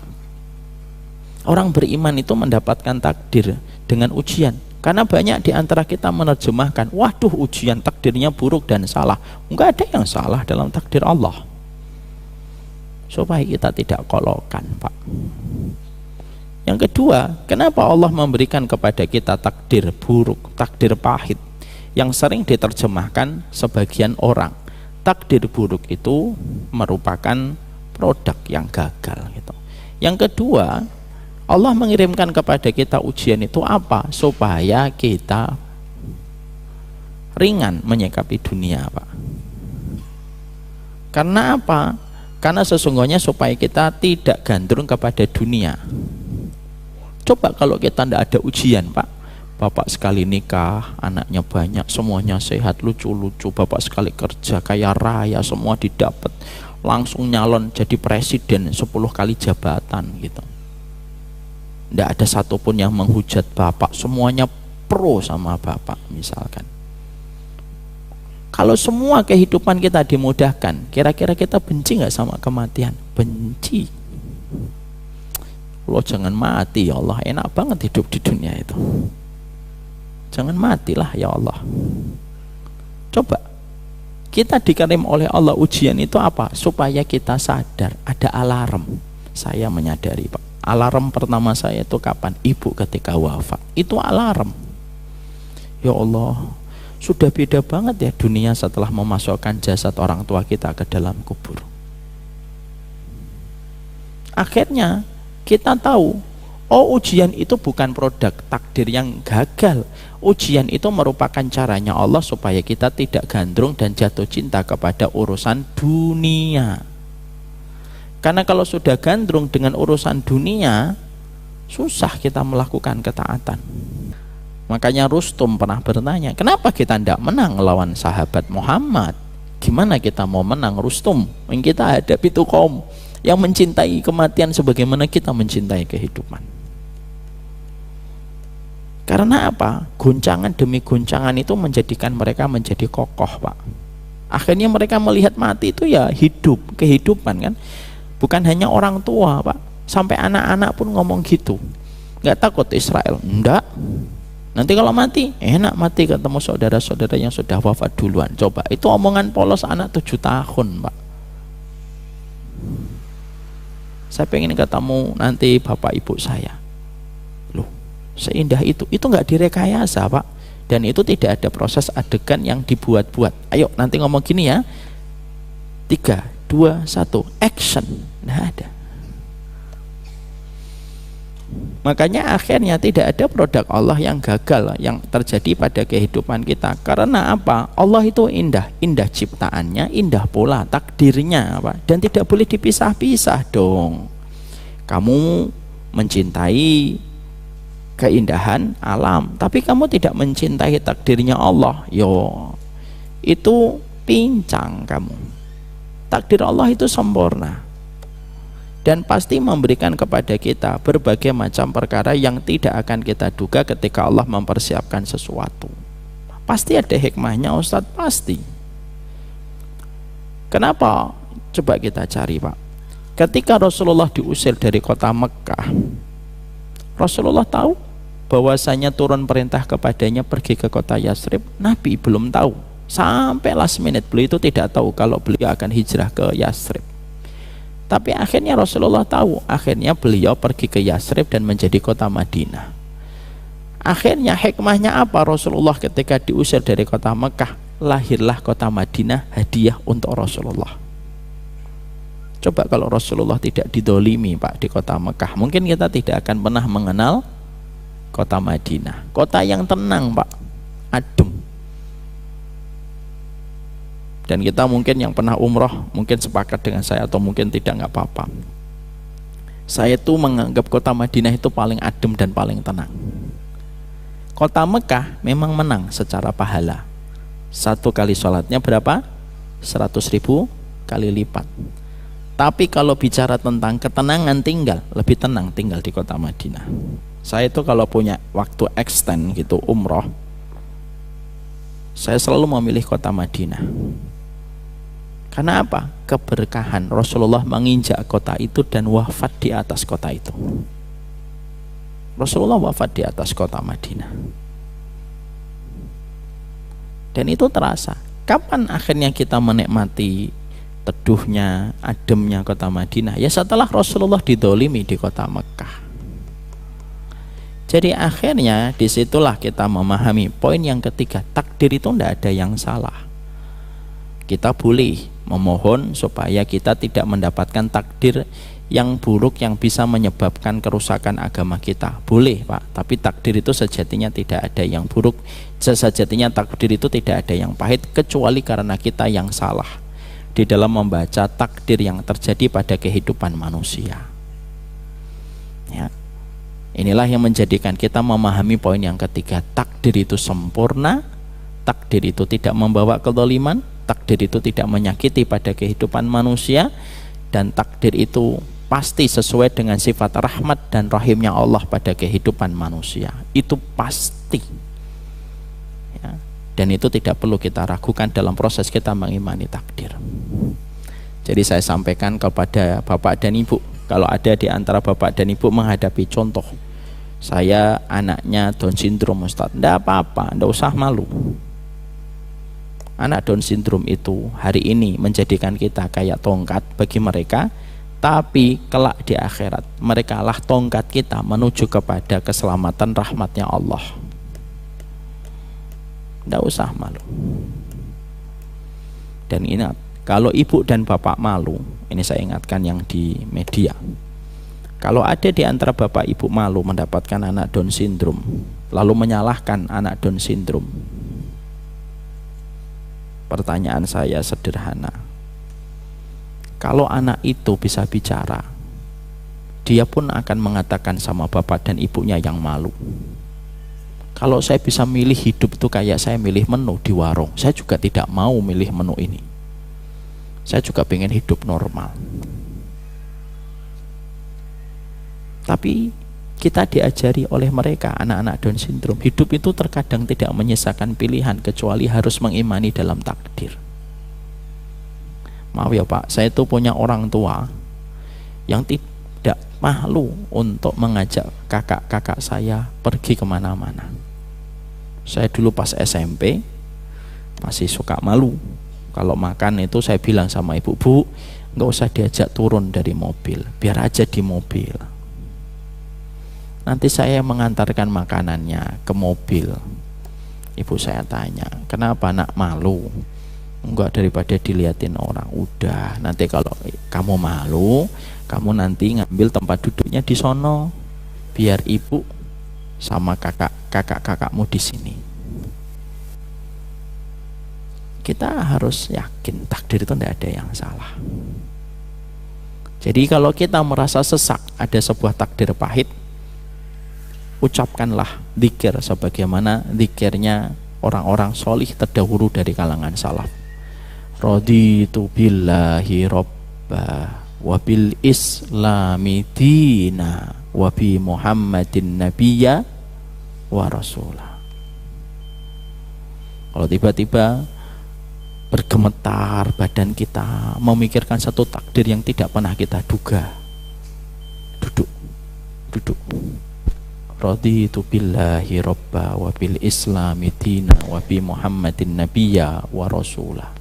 Orang beriman itu mendapatkan takdir dengan ujian. Karena banyak di antara kita menerjemahkan, waduh ujian takdirnya buruk dan salah. Enggak ada yang salah dalam takdir Allah. Supaya kita tidak kolokan, Pak. Yang kedua, kenapa Allah memberikan kepada kita takdir buruk, takdir pahit, yang sering diterjemahkan sebagian orang, takdir buruk itu merupakan produk yang gagal gitu. Yang kedua, Allah mengirimkan kepada kita ujian itu apa? Supaya kita ringan menyikapi dunia, Pak. Karena apa? Karena sesungguhnya supaya kita tidak gandrung kepada dunia. Coba kalau kita tidak ada ujian, Pak. Bapak sekali nikah, anaknya banyak, semuanya sehat, lucu-lucu. Bapak sekali kerja, kaya raya, semua didapat. Langsung nyalon jadi presiden 10 kali jabatan gitu. Tidak ada satupun yang menghujat Bapak, semuanya pro sama Bapak misalkan. Kalau semua kehidupan kita dimudahkan, kira-kira kita benci nggak sama kematian? Benci. Allah jangan mati ya Allah, enak banget hidup di dunia itu. Jangan matilah ya Allah. Coba kita dikirim oleh Allah ujian itu apa? Supaya kita sadar, ada alarm. Saya menyadari, Pak. Alarm pertama saya itu kapan? Ibu ketika wafat. Itu alarm. Ya Allah, sudah beda banget ya dunia setelah memasukkan jasad orang tua kita ke dalam kubur. Akhirnya kita tahu, oh ujian itu bukan produk takdir yang gagal. Ujian itu merupakan caranya Allah supaya kita tidak gandrung dan jatuh cinta kepada urusan dunia. Karena kalau sudah gandrung dengan urusan dunia, susah kita melakukan ketaatan. Makanya Rustum pernah bertanya, kenapa kita tidak menang lawan sahabat Muhammad? Gimana kita mau menang Rustum? Yang kita hadapi itu kaum yang mencintai kematian sebagaimana kita mencintai kehidupan. Karena apa? Goncangan demi goncangan itu menjadikan mereka menjadi kokoh, Pak. Akhirnya mereka melihat mati itu ya hidup, kehidupan kan. Bukan hanya orang tua, Pak. Sampai anak-anak pun ngomong gitu. Nggak takut Israel? Enggak. Nanti kalau mati, enak mati ketemu saudara-saudara yang sudah wafat duluan. Coba, itu omongan polos anak 7 tahun, Pak. Saya pengen ketemu nanti bapak ibu saya. Loh, seindah itu nggak direkayasa, Pak. Dan itu tidak ada proses adegan yang dibuat-buat. Ayo nanti ngomong gini ya, 3, 2, 1, action. Nggak ada. Makanya akhirnya tidak ada produk Allah yang gagal yang terjadi pada kehidupan kita. Karena apa? Allah itu indah, indah ciptaannya, indah pula takdirnya, Pak. Dan tidak boleh dipisah-pisah dong. Kamu mencintai keindahan alam, tapi kamu tidak mencintai takdirnya Allah. Yo, itu pincang kamu. Takdir Allah itu sempurna. Dan pasti memberikan kepada kita berbagai macam perkara yang tidak akan kita duga ketika Allah mempersiapkan sesuatu. Pasti ada hikmahnya, Ustadz, pasti. Kenapa? Coba kita cari, Pak. Ketika Rasulullah diusir dari kota Mekah, Rasulullah tahu bahwasanya turun perintah kepadanya pergi ke kota Yasrib. Nabi belum tahu. Sampai last minute beliau itu tidak tahu kalau beliau akan hijrah ke Yasrib. Tapi akhirnya Rasulullah tahu, akhirnya beliau pergi ke Yasrib dan menjadi kota Madinah. Akhirnya hikmahnya apa Rasulullah ketika diusir dari kota Mekah? Lahirlah kota Madinah, hadiah untuk Rasulullah. Coba kalau Rasulullah tidak didolimi, Pak, di kota Mekah, mungkin kita tidak akan pernah mengenal kota Madinah. Kota yang tenang, Pak, adem. Dan kita mungkin yang pernah umroh mungkin sepakat dengan saya atau mungkin tidak, nggak apa-apa. Saya tuh menganggap kota Madinah itu paling adem dan paling tenang. Kota Mekah memang menang secara pahala. Satu kali sholatnya berapa? 100.000 kali lipat. Tapi kalau bicara tentang ketenangan tinggal, lebih tenang tinggal di kota Madinah. Saya itu kalau punya waktu extend gitu umroh, saya selalu memilih kota Madinah. Karena apa? Keberkahan Rasulullah menginjak kota itu dan wafat di atas kota itu. Rasulullah wafat di atas kota Madinah. Dan itu terasa. Kapan akhirnya kita menikmati teduhnya, ademnya kota Madinah? Ya setelah Rasulullah didolimi di kota Mekah. Jadi akhirnya disitulah kita memahami poin yang ketiga, takdir itu tidak ada yang salah. Kita boleh memohon supaya kita tidak mendapatkan takdir yang buruk yang bisa menyebabkan kerusakan agama kita. Boleh Pak, tapi takdir itu sejatinya tidak ada yang buruk. Sejatinya takdir itu tidak ada yang pahit, kecuali karena kita yang salah di dalam membaca takdir yang terjadi pada kehidupan manusia. Ya. Inilah yang menjadikan kita memahami poin yang ketiga, takdir itu sempurna, takdir itu tidak membawa kezaliman, takdir itu tidak menyakiti pada kehidupan manusia, dan takdir itu pasti sesuai dengan sifat rahmat dan rahimnya Allah pada kehidupan manusia. Itu pasti ya. Dan itu tidak perlu kita ragukan dalam proses kita mengimani takdir. Jadi saya sampaikan kepada Bapak dan Ibu, kalau ada di antara Bapak dan Ibu menghadapi contoh, saya anaknya Down syndrome Ustaz, tidak apa-apa, tidak usah malu. Anak Down syndrome itu hari ini menjadikan kita kayak tongkat bagi mereka, tapi kelak di akhirat mereka lah tongkat kita menuju kepada keselamatan rahmatnya Allah. Tidak usah malu. Dan ingat, kalau ibu dan bapak malu, ini saya ingatkan yang di media, kalau ada di antara bapak ibu malu mendapatkan anak Down syndrome lalu menyalahkan anak Down syndrome, pertanyaan saya sederhana. Kalau anak itu bisa bicara, dia pun akan mengatakan sama bapak dan ibunya yang malu, kalau saya bisa milih hidup itu kayak saya milih menu di warung, saya juga tidak mau milih menu ini. Saya juga pengen hidup normal. Tapi kita diajari oleh mereka, anak-anak Down syndrome, hidup itu terkadang tidak menyisakan pilihan kecuali harus mengimani dalam takdir. Maaf ya Pak, saya itu punya orang tua yang tidak malu untuk mengajak kakak-kakak saya pergi kemana-mana. Saya dulu pas SMP masih suka malu. Kalau makan itu saya bilang sama ibu, Bu, nggak usah diajak turun dari mobil, biar aja di mobil. Nanti saya mengantarkan makanannya ke mobil. Ibu saya tanya, kenapa nak malu? Enggak, daripada dilihatin orang. Udah, nanti kalau kamu malu, kamu nanti ngambil tempat duduknya di sono, biar ibu sama kakakmu di sini. Kita harus yakin takdir itu tidak ada yang salah. Jadi kalau kita merasa sesak, ada sebuah takdir pahit, ucapkanlah zikir sebagaimana zikirnya orang-orang solih terdahulu dari kalangan salaf. Raditu billahi robba wa bil islami dina wa bi muhammadin nabiyya wa rasulah. Kalau tiba-tiba bergemetar badan kita memikirkan satu takdir yang tidak pernah kita duga, duduk. Raditu billahi robba wa bil islami dina wa bi muhammadin nabiyya wa rasulah.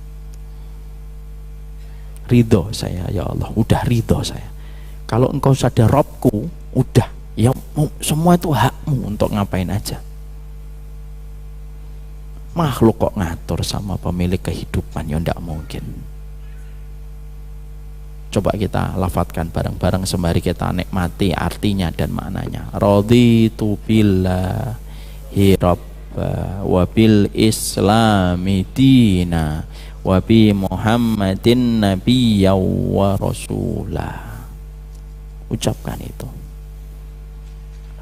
Ridho saya ya Allah, udah ridho saya. Kalau engkau sadar Robku, udah ya, semua itu hakmu untuk ngapain aja. Makhluk kok ngatur sama pemilik kehidupan, ya ndak mungkin. Coba kita lafadzkan bareng-bareng sembari kita nikmati artinya dan maknanya. Raditu billahi robba wa bil islami dina wa bi muhammadin nabiyya wa rasulah. Ucapkan itu.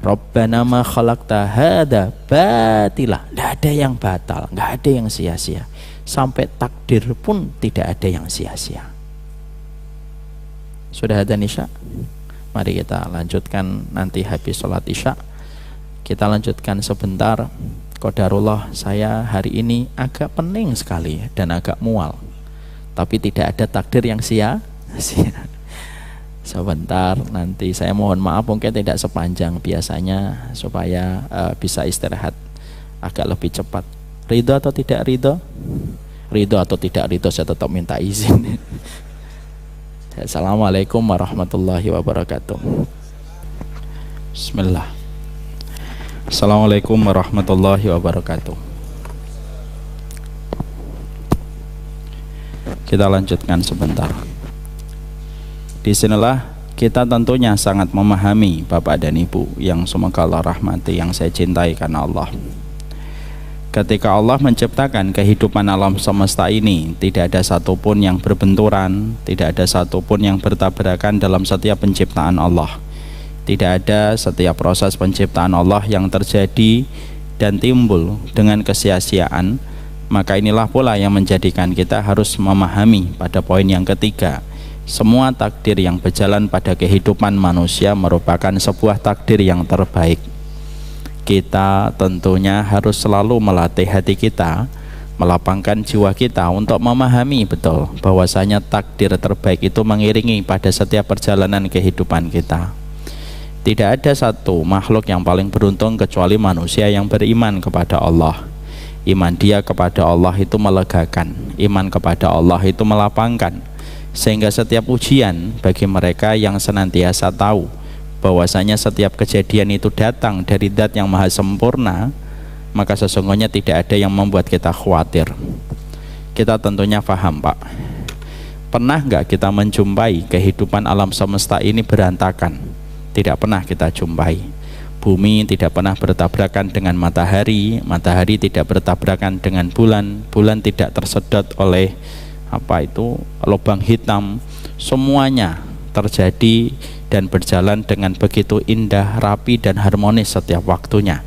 Rabbana ma khalaqta hadza batila. Tidak ada yang batal, nggak ada yang sia-sia. Sampai takdir pun tidak ada yang sia-sia. Sudah ada Isya? Mari kita lanjutkan nanti habis sholat Isya. Kita lanjutkan sebentar. Qadarullah, saya hari ini agak pening sekali dan agak mual. Tapi tidak ada takdir yang sia-sia. Sebentar, nanti saya mohon maaf mungkin tidak sepanjang biasanya supaya bisa istirahat agak lebih cepat. Ridho atau tidak ridho? Ridho atau tidak ridho saya tetap minta izin. Assalamualaikum warahmatullahi wabarakatuh. Bismillah. Assalamualaikum warahmatullahi wabarakatuh. Kita lanjutkan sebentar. Disinilah kita tentunya sangat memahami Bapak dan Ibu yang semoga Allah rahmati, yang saya cintai karena Allah. Ketika Allah menciptakan kehidupan alam semesta ini, tidak ada satupun yang berbenturan, tidak ada satupun yang bertabrakan dalam setiap penciptaan Allah. Tidak ada setiap proses penciptaan Allah yang terjadi dan timbul dengan kesia-siaan. Maka inilah pula yang menjadikan kita harus memahami pada poin yang ketiga, semua takdir yang berjalan pada kehidupan manusia merupakan sebuah takdir yang terbaik. Kita tentunya harus selalu melatih hati kita, melapangkan jiwa kita untuk memahami betul bahwasanya takdir terbaik itu mengiringi pada setiap perjalanan kehidupan kita. Tidak ada satu makhluk yang paling beruntung kecuali manusia yang beriman kepada Allah. Iman dia kepada Allah itu melegakan, iman kepada Allah itu melapangkan. Sehingga setiap ujian bagi mereka yang senantiasa tahu bahwasanya setiap kejadian itu datang dari Zat yang maha sempurna, maka sesungguhnya tidak ada yang membuat kita khawatir. Kita tentunya paham, Pak. Pernah nggak kita menjumpai kehidupan alam semesta ini berantakan? Tidak pernah kita jumpai. Bumi tidak pernah bertabrakan dengan matahari, matahari tidak bertabrakan dengan bulan, bulan tidak tersedot oleh lubang hitam. Semuanya terjadi dan berjalan dengan begitu indah, rapi dan harmonis setiap waktunya.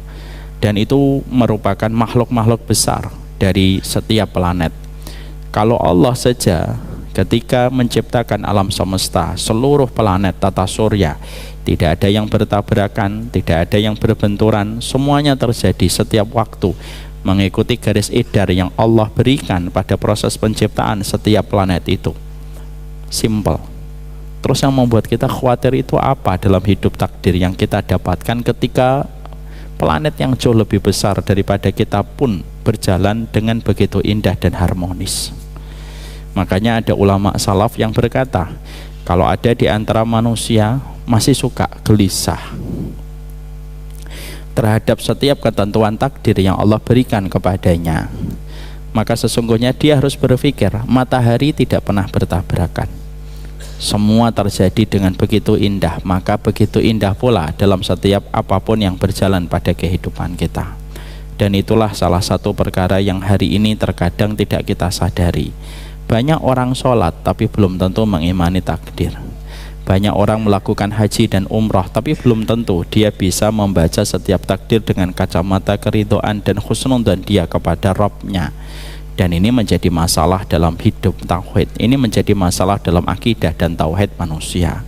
Dan itu merupakan makhluk-makhluk besar dari setiap planet. Kalau Allah saja ketika menciptakan alam semesta, seluruh planet tata surya, tidak ada yang bertabrakan, tidak ada yang berbenturan, semuanya terjadi setiap waktu mengikuti garis edar yang Allah berikan pada proses penciptaan setiap planet itu. Simple. Terus yang membuat kita khawatir itu apa dalam hidup takdir yang kita dapatkan ketika planet yang jauh lebih besar daripada kita pun berjalan dengan begitu indah dan harmonis. Makanya ada ulama salaf yang berkata, kalau ada di antara manusia masih suka gelisah terhadap setiap ketentuan takdir yang Allah berikan kepadanya, maka sesungguhnya dia harus berpikir matahari tidak pernah bertabrakan, semua terjadi dengan begitu indah, maka begitu indah pula dalam setiap apapun yang berjalan pada kehidupan kita. Dan itulah salah satu perkara yang hari ini terkadang tidak kita sadari. Banyak orang sholat tapi belum tentu mengimani takdir. Banyak orang melakukan haji dan umrah tapi belum tentu dia bisa membaca setiap takdir dengan kacamata keridhaan dan husnudzon dia kepada Rabb-nya. Dan ini menjadi masalah dalam hidup tauhid. Ini menjadi masalah dalam akidah dan tauhid manusia.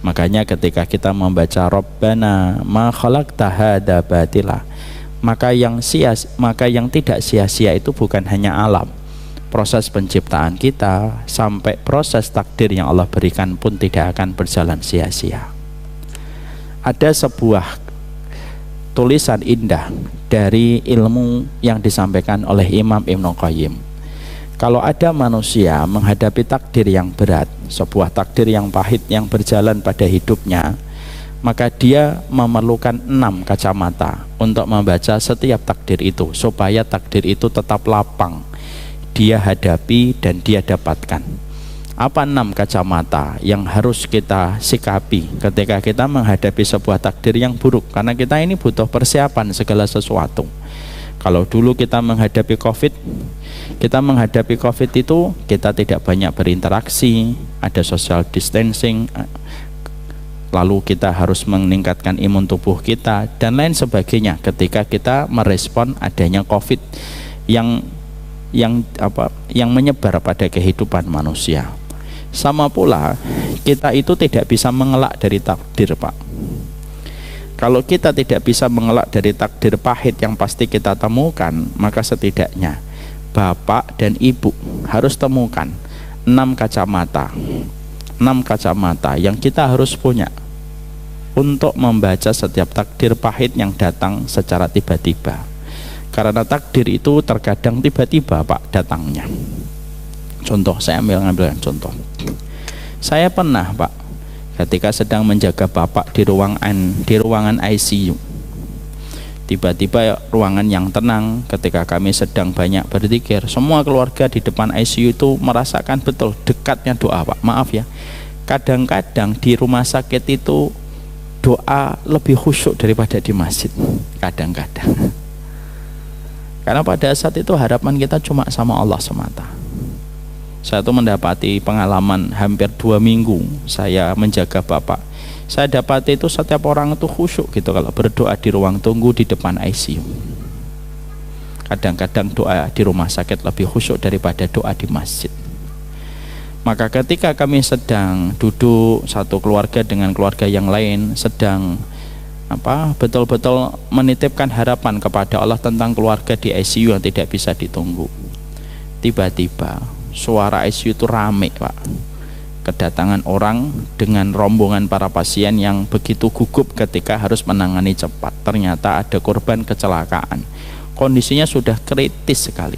Makanya ketika kita membaca Rabbana ma khalaqta hadza batila, maka yang tidak sia-sia itu bukan hanya alam, proses penciptaan kita sampai proses takdir yang Allah berikan pun tidak akan berjalan sia-sia. Ada sebuah tulisan indah dari ilmu yang disampaikan oleh Imam Ibnu Qayyim. Kalau ada manusia menghadapi takdir yang berat, sebuah takdir yang pahit yang berjalan pada hidupnya, maka dia memerlukan 6 kacamata untuk membaca setiap takdir itu supaya takdir itu tetap lapang dia hadapi dan dia dapatkan. Apa 6 kacamata yang harus kita sikapi ketika kita menghadapi sebuah takdir yang buruk? Karena kita ini butuh persiapan segala sesuatu. Kalau dulu kita menghadapi COVID itu kita tidak banyak berinteraksi, ada social distancing, lalu kita harus meningkatkan imun tubuh kita dan lain sebagainya ketika kita merespon adanya COVID yang menyebar pada kehidupan manusia. Sama pula kita itu tidak bisa mengelak dari takdir, Pak. Kalau kita tidak bisa mengelak dari takdir pahit yang pasti kita temukan, maka setidaknya bapak dan ibu harus temukan 6 kacamata yang kita harus punya untuk membaca setiap takdir pahit yang datang secara tiba-tiba. Karena takdir itu terkadang tiba-tiba, Pak, datangnya. Contoh, saya ambil contoh. Saya pernah, Pak, ketika sedang menjaga bapak di ruangan ICU. Tiba-tiba ruangan yang tenang, ketika kami sedang banyak berzikir, semua keluarga di depan ICU itu merasakan betul dekatnya doa, Pak. Maaf ya, kadang-kadang di rumah sakit itu doa lebih khusyuk daripada di masjid. Kadang-kadang. Karena pada saat itu harapan kita cuma sama Allah semata. Saya tuh mendapati pengalaman hampir 2 minggu saya menjaga bapak. Saya dapati itu setiap orang itu khusyuk gitu kalau berdoa di ruang tunggu di depan ICU. Kadang-kadang doa di rumah sakit lebih khusyuk daripada doa di masjid. Maka ketika kami sedang duduk satu keluarga dengan keluarga yang lain, sedang betul-betul menitipkan harapan kepada Allah tentang keluarga di ICU yang tidak bisa ditunggu. Tiba-tiba suara ICU itu rame, Pak. Kedatangan orang dengan rombongan para pasien yang begitu gugup ketika harus menangani cepat. Ternyata ada korban kecelakaan. Kondisinya sudah kritis sekali.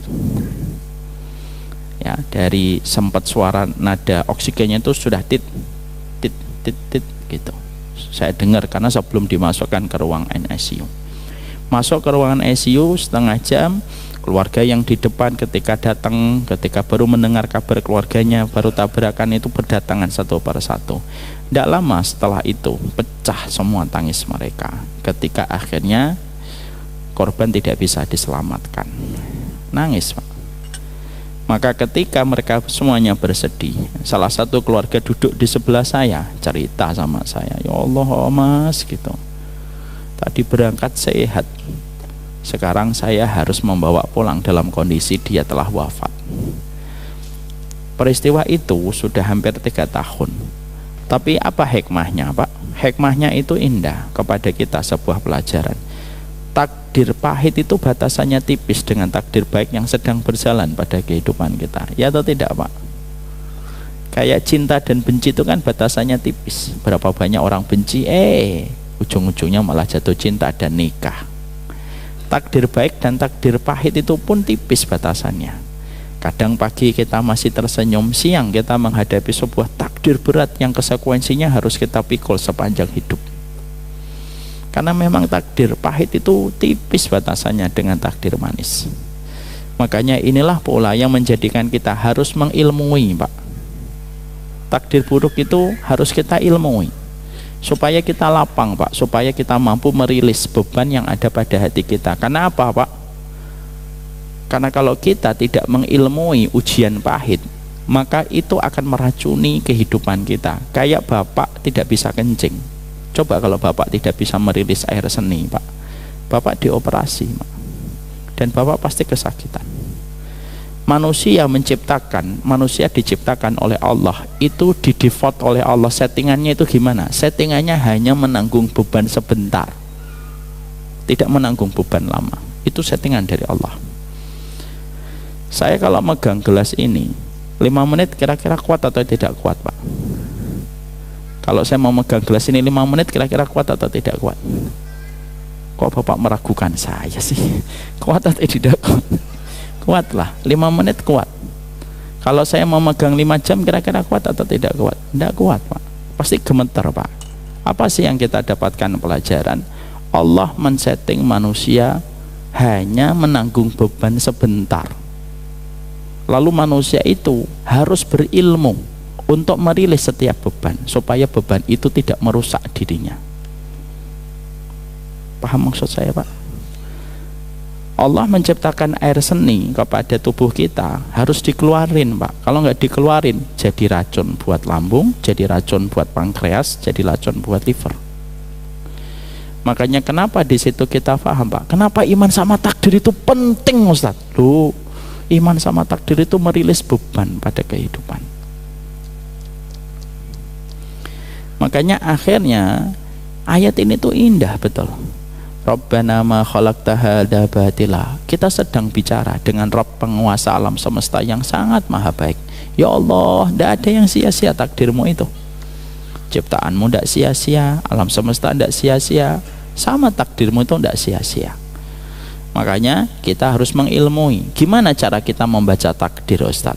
Ya, dari sempat suara nada oksigennya itu sudah tit gitu. Saya dengar karena sebelum dimasukkan ke ruang ICU. Masuk ke ruangan ICU setengah jam, keluarga yang di depan ketika baru mendengar kabar keluarganya baru tabrakan itu berdatangan satu per satu. Tidak lama setelah itu pecah semua tangis mereka ketika akhirnya korban tidak bisa diselamatkan. Nangis, Pak. Maka ketika mereka semuanya bersedih, salah satu keluarga duduk di sebelah saya, cerita sama saya, ya Allah, Mas, gitu. Tadi berangkat sehat, sekarang saya harus membawa pulang dalam kondisi dia telah wafat. Peristiwa itu sudah hampir 3 tahun. Tapi apa hikmahnya, Pak? Hikmahnya itu indah kepada kita, sebuah pelajaran. Takdir pahit itu batasannya tipis dengan takdir baik yang sedang berjalan pada kehidupan kita. Ya atau tidak, Pak? Kayak cinta dan benci itu kan batasannya tipis. Berapa banyak orang benci, ujung-ujungnya malah jatuh cinta dan nikah. Takdir baik dan takdir pahit itu pun tipis batasannya. Kadang pagi kita masih tersenyum, siang kita menghadapi sebuah takdir berat yang konsekuensinya harus kita pikul sepanjang hidup. Karena memang takdir pahit itu tipis batasannya dengan takdir manis. Makanya inilah pola yang menjadikan kita harus mengilmui, Pak. Takdir buruk itu harus kita ilmui supaya kita lapang, Pak, supaya kita mampu merilis beban yang ada pada hati kita. Karena apa, Pak? Karena kalau kita tidak mengilmui ujian pahit, maka itu akan meracuni kehidupan kita. Kayak bapak tidak bisa kencing. Coba kalau bapak tidak bisa merilis air seni, Pak, bapak dioperasi, Pak, dan bapak pasti kesakitan. Manusia diciptakan oleh Allah, itu di default oleh Allah. Settingannya itu gimana? Settingannya hanya menanggung beban sebentar, tidak menanggung beban lama. Itu settingan dari Allah. Saya kalau megang gelas ini 5 menit kira-kira kuat atau tidak kuat, Pak? Kalau saya mau megang gelas ini 5 menit kira-kira kuat atau tidak kuat? Kok bapak meragukan saya sih? Kuat atau tidak kuat? Kuat lah, 5 menit kuat. Kalau saya mau megang 5 jam kira-kira kuat atau tidak kuat? Tidak kuat, Pak. Pasti gemeter, Pak. Apa sih yang kita dapatkan pelajaran? Allah men-setting manusia hanya menanggung beban sebentar. Lalu manusia itu harus berilmu untuk merilis setiap beban supaya beban itu tidak merusak dirinya. Paham maksud saya, Pak? Allah menciptakan air seni kepada tubuh kita harus dikeluarin, Pak. Kalau nggak dikeluarin jadi racun buat lambung, jadi racun buat pankreas, jadi racun buat liver. Makanya kenapa di situ kita paham, Pak, kenapa iman sama takdir itu penting, Ustaz. Loh, iman sama takdir itu merilis beban pada kehidupan. Makanya akhirnya ayat ini tuh indah betul. Rabbana ma khalaqta hadza batila. Kita sedang bicara dengan Rabb penguasa alam semesta yang sangat maha baik. Ya Allah, tidak ada yang sia-sia takdirmu itu. Ciptaanmu tidak sia-sia, alam semesta tidak sia-sia, sama takdirmu itu tidak sia-sia. Makanya kita harus mengilmui gimana cara kita membaca takdir, Ustaz.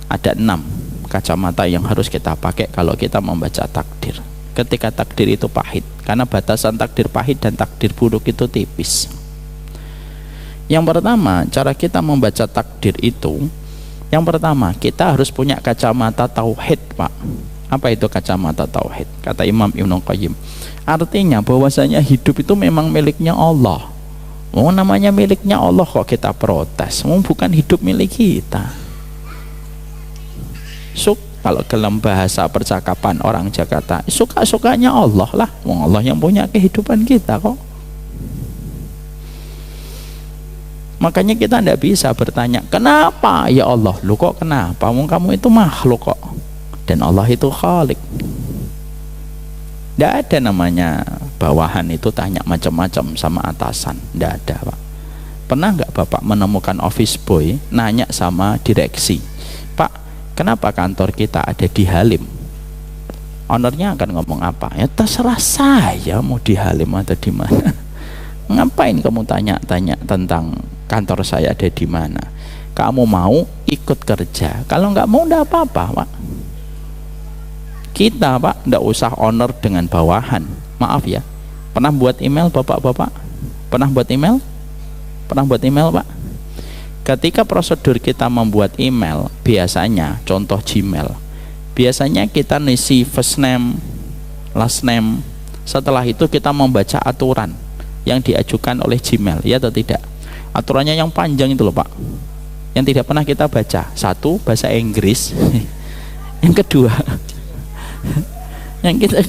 Ada 6 kacamata yang harus kita pakai kalau kita membaca takdir. Ketika takdir itu pahit, karena batasan takdir pahit dan takdir buruk itu tipis. Yang pertama, cara kita membaca takdir itu, yang pertama kita harus punya kacamata tauhid, Pak. Apa itu kacamata tauhid? Kata Imam Ibnu Qayyim, artinya bahwasanya hidup itu memang miliknya Allah. Oh, namanya miliknya Allah kok kita protes? Bukan hidup milik kita. Kalau dalam bahasa percakapan orang Jakarta, suka-sukanya Allah lah. Allah yang punya kehidupan kita kok. Makanya kita tidak bisa bertanya, kenapa ya Allah? Lu kok kenapa? Kamu itu makhluk kok. Dan Allah itu Khalik. Tidak ada namanya bawahan itu tanya macam-macam sama atasan. Tidak ada, Pak. Pernah nggak Bapak menemukan office boy nanya sama direksi, Pak, kenapa kantor kita ada di Halim? Ownernya akan ngomong apa? Ya terserah saya mau di Halim atau di mana. Ngapain kamu tanya-tanya tentang kantor saya ada di mana? Kamu mau ikut kerja, kalau nggak mau nggak apa-apa, Pak. Kita, Pak, nggak usah owner dengan bawahan. Maaf ya, pernah buat email Bapak-bapak? Pernah buat email? Pernah buat email, Pak? Ketika prosedur kita membuat email, biasanya contoh Gmail, biasanya kita ngisi first name, last name. Setelah itu kita membaca aturan yang diajukan oleh Gmail, ya atau tidak? Aturannya yang panjang itu loh, Pak, yang tidak pernah kita baca. Satu, bahasa Inggris. Yang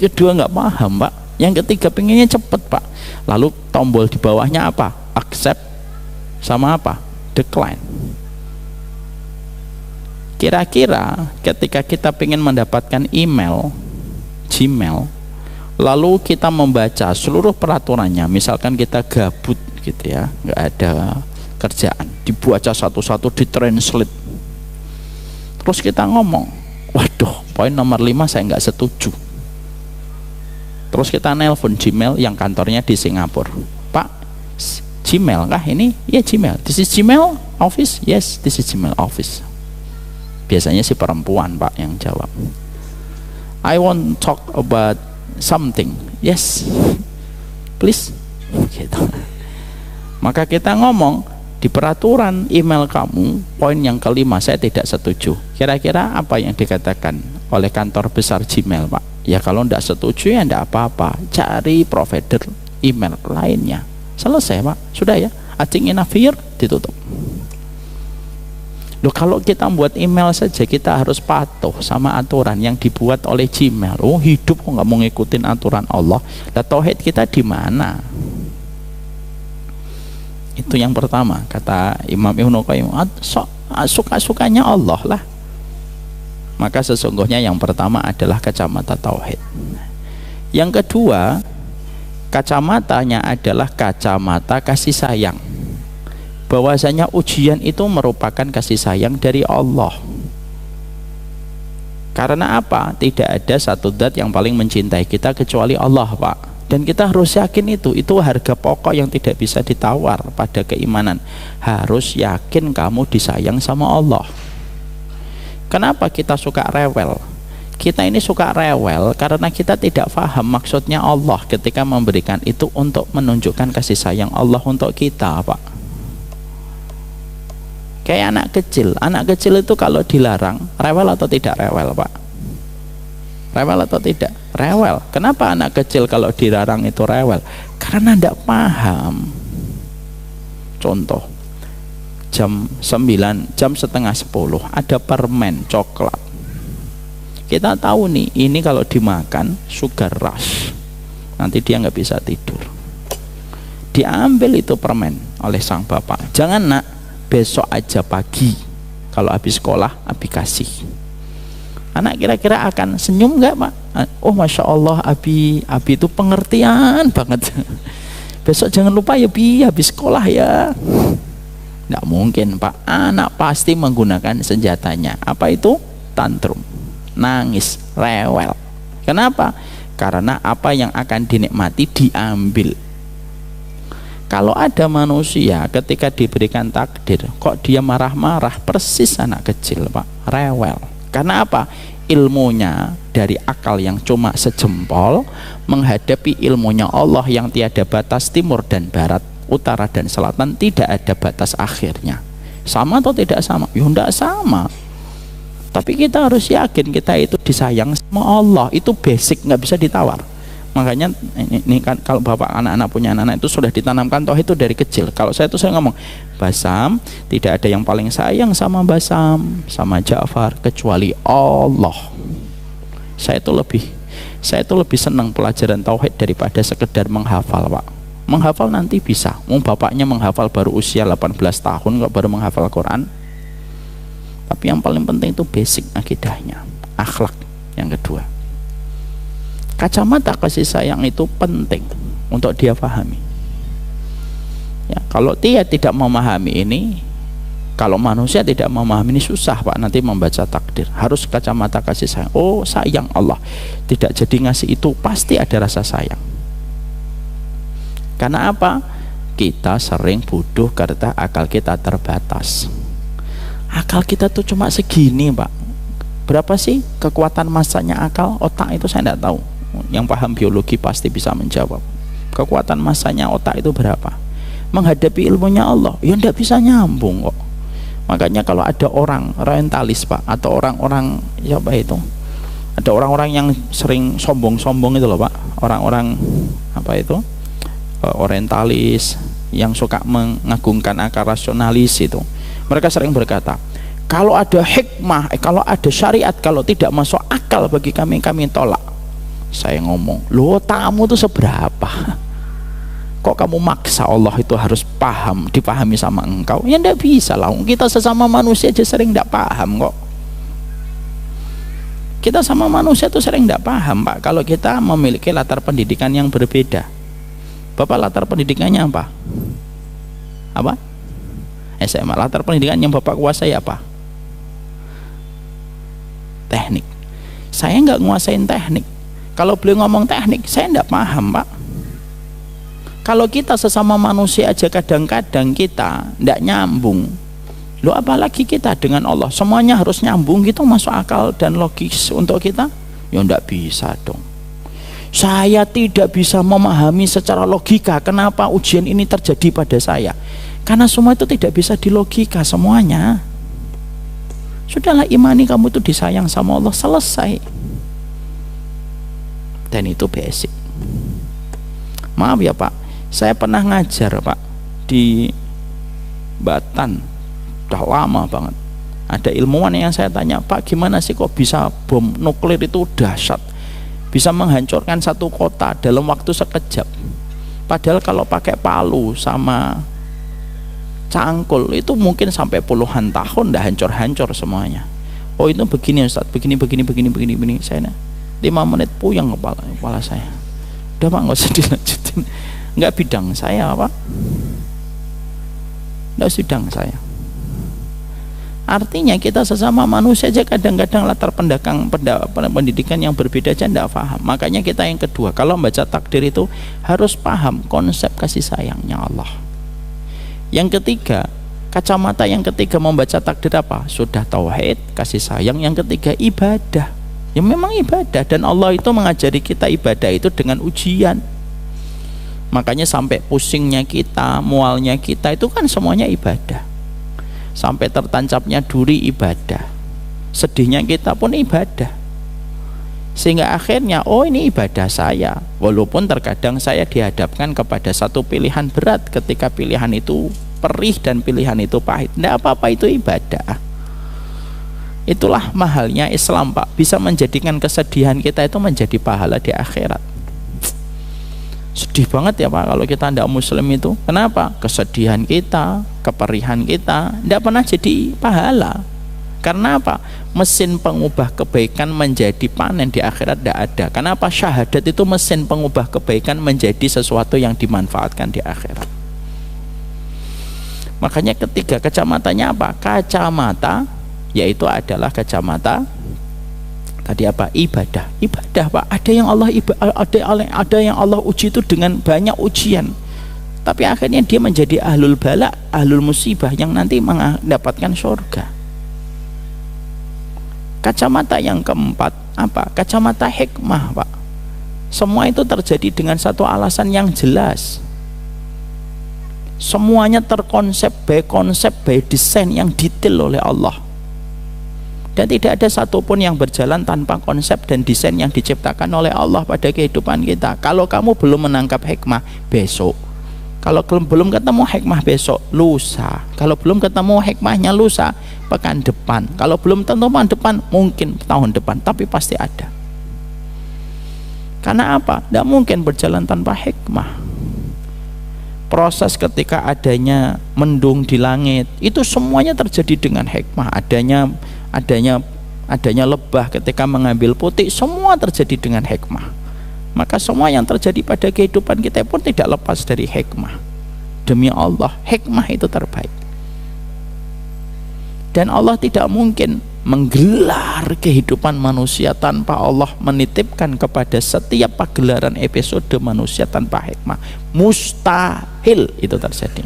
kedua nggak paham, Pak. Yang ketiga pengennya cepet, Pak. Lalu tombol di bawahnya apa? Accept sama apa? Decline. Kira-kira ketika kita pengen mendapatkan email Gmail, lalu kita membaca seluruh peraturannya, misalkan kita gabut gitu ya, nggak ada kerjaan, dibaca satu-satu, ditranslate, terus kita ngomong, waduh, poin nomor 5 saya nggak setuju. Terus kita nelpon Gmail yang kantornya di Singapura, Pak, Gmail kah ini? Ya, Gmail. This is Gmail office? Yes, this is Gmail office. Biasanya si perempuan, Pak, yang jawab. I want talk about something. Yes, please. Gitu. Maka kita ngomong, di peraturan email kamu, poin yang kelima saya tidak setuju. Kira-kira apa yang dikatakan oleh kantor besar Gmail, Pak? Ya kalau tidak setuju ya tidak apa-apa, cari provider email lainnya. Selesai, Pak, sudah ya. Acing inafir, ditutup. Loh, kalau kita buat email saja kita harus patuh sama aturan yang dibuat oleh Gmail. Oh, hidup kok nggak mau ngikutin aturan Allah. Lah tauhid kita di mana? Itu yang pertama, kata Imam Ibnu Qayyim, suka-sukanya Allah lah. Maka sesungguhnya yang pertama adalah kacamata tauhid. Yang kedua, kacamatanya adalah kacamata kasih sayang. Bahwasanya ujian itu merupakan kasih sayang dari Allah. Karena apa? Tidak ada satu zat yang paling mencintai kita kecuali Allah, Pak. Dan kita harus yakin itu harga pokok yang tidak bisa ditawar pada keimanan. Harus yakin kamu disayang sama Allah. Kenapa kita suka rewel? Kita ini suka rewel karena kita tidak paham maksudnya Allah ketika memberikan itu untuk menunjukkan kasih sayang Allah untuk kita, Pak. Kayak anak kecil itu kalau dilarang, rewel atau tidak rewel, Pak? Rewel atau tidak? Rewel. Kenapa anak kecil kalau dilarang itu rewel? Karena tidak paham. contoh, jam 9, jam setengah 10 ada permen coklat. Kita tahu nih, ini kalau dimakan sugar rush, nanti dia nggak bisa tidur. Diambil itu permen oleh sang bapak. Jangan nak, besok aja pagi, kalau habis sekolah Abi kasih. Anak kira-kira akan senyum nggak Pak? Oh Masya Allah, Abi itu pengertian banget. Besok jangan lupa ya Bi, habis sekolah ya. Nggak mungkin Pak, anak pasti menggunakan senjatanya. Apa itu? Tantrum, nangis, rewel. Kenapa? Karena apa yang akan dinikmati diambil. Kalau ada manusia ketika diberikan takdir kok dia marah-marah, persis anak kecil Pak, rewel. Karena apa? Ilmunya dari akal yang cuma sejempol menghadapi ilmunya Allah yang tiada batas, timur dan barat, utara dan selatan, tidak ada batas akhirnya. Sama atau tidak sama? Ya tidak sama. Tapi kita harus yakin kita itu disayang sama Allah. Itu basic, nggak bisa ditawar. Makanya ini kan kalau bapak anak-anak punya anak-anak itu sudah ditanamkan tauhid itu dari kecil. Kalau saya ngomong, Basam, tidak ada yang paling sayang sama Basam, sama Ja'far kecuali Allah. Saya itu lebih senang pelajaran tauhid daripada sekedar menghafal, Pak. Menghafal nanti bisa. Bapaknya menghafal baru usia 18 tahun kok baru menghafal Quran. Tapi yang paling penting itu basic akidahnya, akhlak yang kedua. Kacamata kasih sayang itu penting untuk dia pahami. Ya, kalau dia tidak memahami ini, kalau manusia tidak memahami ini susah Pak nanti membaca takdir. Harus kacamata kasih sayang. Oh sayang Allah, tidak jadi ngasih itu pasti ada rasa sayang. Karena apa? Kita sering bodoh karena akal kita terbatas. Akal kita tuh cuma segini Pak. Berapa sih kekuatan masanya akal? Otak itu saya tidak tahu. Yang paham biologi pasti bisa menjawab. Kekuatan masanya otak itu berapa? Menghadapi ilmunya Allah, ya tidak bisa nyambung kok. Makanya kalau ada orang orientalis Pak, atau orang-orang ya apa itu, ada orang-orang yang sering sombong-sombong itu loh Pak, orang-orang apa itu orientalis yang suka mengagungkan akal rasionalis itu. Mereka sering berkata, kalau ada hikmah, kalau ada syariat, kalau tidak masuk akal bagi kami tolak. Saya ngomong, loh tamu itu seberapa? Kok kamu maksa Allah itu harus paham, dipahami sama engkau? Ya enggak bisa lah, kita sesama manusia aja sering enggak paham kok. Kita sama manusia itu sering enggak paham Pak, kalau kita memiliki latar pendidikan yang berbeda. Bapak latar pendidikannya apa? Apa? SMA. Latar pendidikan yang Bapak kuasai apa? Teknik. Saya enggak nguasain teknik. Kalau beliau ngomong teknik, saya enggak paham Pak. Kalau kita sesama manusia aja kadang-kadang kita enggak nyambung, lo apalagi kita dengan Allah? Semuanya harus nyambung gitu, masuk akal dan logis untuk kita? Ya enggak bisa dong. Saya tidak bisa memahami secara logika kenapa ujian ini terjadi pada saya, karena semua itu tidak bisa dilogika semuanya. Sudahlah, imani kamu itu disayang sama Allah, selesai. Dan itu basic. Maaf ya Pak, saya pernah ngajar Pak di Batan, udah lama banget. Ada ilmuwan yang saya tanya, Pak gimana sih kok bisa bom nuklir itu dahsyat, bisa menghancurkan satu kota dalam waktu sekejap, padahal kalau pakai palu sama cangkul itu mungkin sampai puluhan tahun dah hancur-hancur semuanya. Oh itu begini Ustaz, begini. Saya 5 menit puyeng kepala saya. Udah Pak, nggak usah dilanjutin, nggak bidang saya Pak, nggak bidang saya. Artinya kita sesama manusia aja kadang-kadang latar pendidikan yang berbeda aja nggak paham. Makanya kita yang kedua, kalau membaca takdir itu harus paham konsep kasih sayangnya Allah. Yang ketiga, kacamata yang ketiga membaca takdir apa? Sudah tauhid, kasih sayang. Yang ketiga ibadah. Ya memang ibadah, dan Allah itu mengajari kita ibadah itu dengan ujian. Makanya sampai pusingnya kita, mualnya kita itu kan semuanya ibadah. Sampai tertancapnya duri ibadah, sedihnya kita pun ibadah. Sehingga akhirnya, oh ini ibadah saya. Walaupun terkadang saya dihadapkan kepada satu pilihan berat, ketika pilihan itu perih dan pilihan itu pahit. Tidak apa-apa, itu ibadah. Itulah mahalnya Islam, Pak. Bisa menjadikan kesedihan kita itu menjadi pahala di akhirat. Sedih banget ya Pak kalau kita tidak muslim itu. Kenapa? Kesedihan kita, keperihan kita tidak pernah jadi pahala. Karena apa? Mesin pengubah kebaikan menjadi panen di akhirat tidak ada. Kenapa? Syahadat itu mesin pengubah kebaikan menjadi sesuatu yang dimanfaatkan di akhirat. Makanya ketiga kacamatanya apa? Kacamata, yaitu adalah kacamata tadi apa? Ibadah. Ibadah Pak. Ada yang Allah uji itu dengan banyak ujian. Tapi akhirnya dia menjadi ahlul bala, ahlul musibah yang nanti mendapatkan surga. Kacamata yang keempat apa? Kacamata hikmah Pak. Semua itu terjadi dengan satu alasan yang jelas. Semuanya terkonsep by desain yang detail oleh Allah. Dan tidak ada satupun yang berjalan tanpa konsep dan desain yang diciptakan oleh Allah pada kehidupan kita. Kalau kamu belum menangkap hikmah, besok. Kalau belum ketemu hikmah besok, lusa. Kalau belum ketemu hikmahnya lusa, pekan depan. Kalau belum tentu pekan depan, mungkin tahun depan. Tapi pasti ada. Karena apa? Tidak mungkin berjalan tanpa hikmah. Proses ketika adanya mendung di langit, itu semuanya terjadi dengan hikmah. Adanya lebah ketika mengambil putih, semua terjadi dengan hikmah. Maka semua yang terjadi pada kehidupan kita pun tidak lepas dari hikmah. Demi Allah, hikmah itu terbaik. Dan Allah tidak mungkin menggelar kehidupan manusia tanpa Allah menitipkan kepada setiap pagelaran episode manusia tanpa hikmah. Mustahil itu terjadi.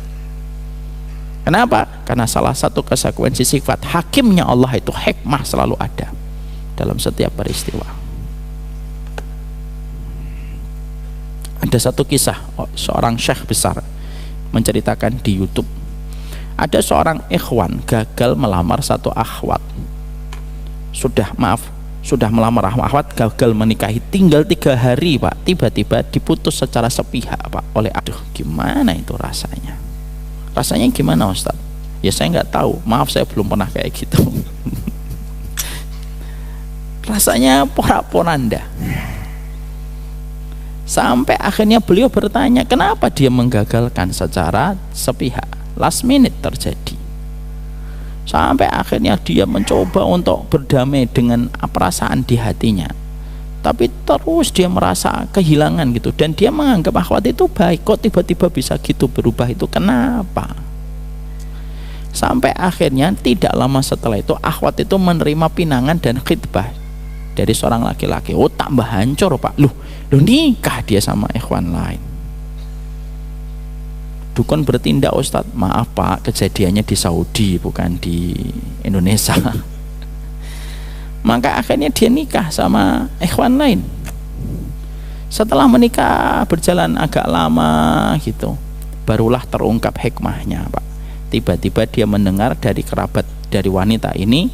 Kenapa? Karena salah satu konsekuensi sifat hakimnya Allah itu hikmah selalu ada dalam setiap peristiwa. Ada satu kisah seorang syekh besar menceritakan di YouTube. Ada seorang ikhwan gagal melamar satu akhwat. Sudah melamar akhwat, gagal menikahi, tinggal 3 hari Pak, tiba-tiba diputus secara sepihak Pak oleh gimana itu rasanya? Rasanya gimana Ustaz? Ya saya nggak tahu, maaf saya belum pernah kayak gitu. Rasanya porak-poranda. Sampai akhirnya beliau bertanya, kenapa dia menggagalkan secara sepihak? Last minute terjadi. Sampai akhirnya dia mencoba untuk berdamai dengan perasaan di hatinya. Tapi terus dia merasa kehilangan gitu. Dan dia menganggap akhwat itu baik. Kok tiba-tiba bisa gitu berubah itu? Kenapa? Sampai akhirnya tidak lama setelah itu akhwat itu menerima pinangan dan khitbah dari seorang laki-laki. Oh tambah hancur Pak. Loh nikah dia sama ikhwan lain. Dukun bertindak Ustadz, maaf Pak, kejadiannya di Saudi bukan di Indonesia. Maka akhirnya dia nikah sama ikhwan lain. Setelah menikah berjalan agak lama gitu, barulah terungkap hikmahnya Pak. Tiba-tiba dia mendengar dari kerabat dari wanita ini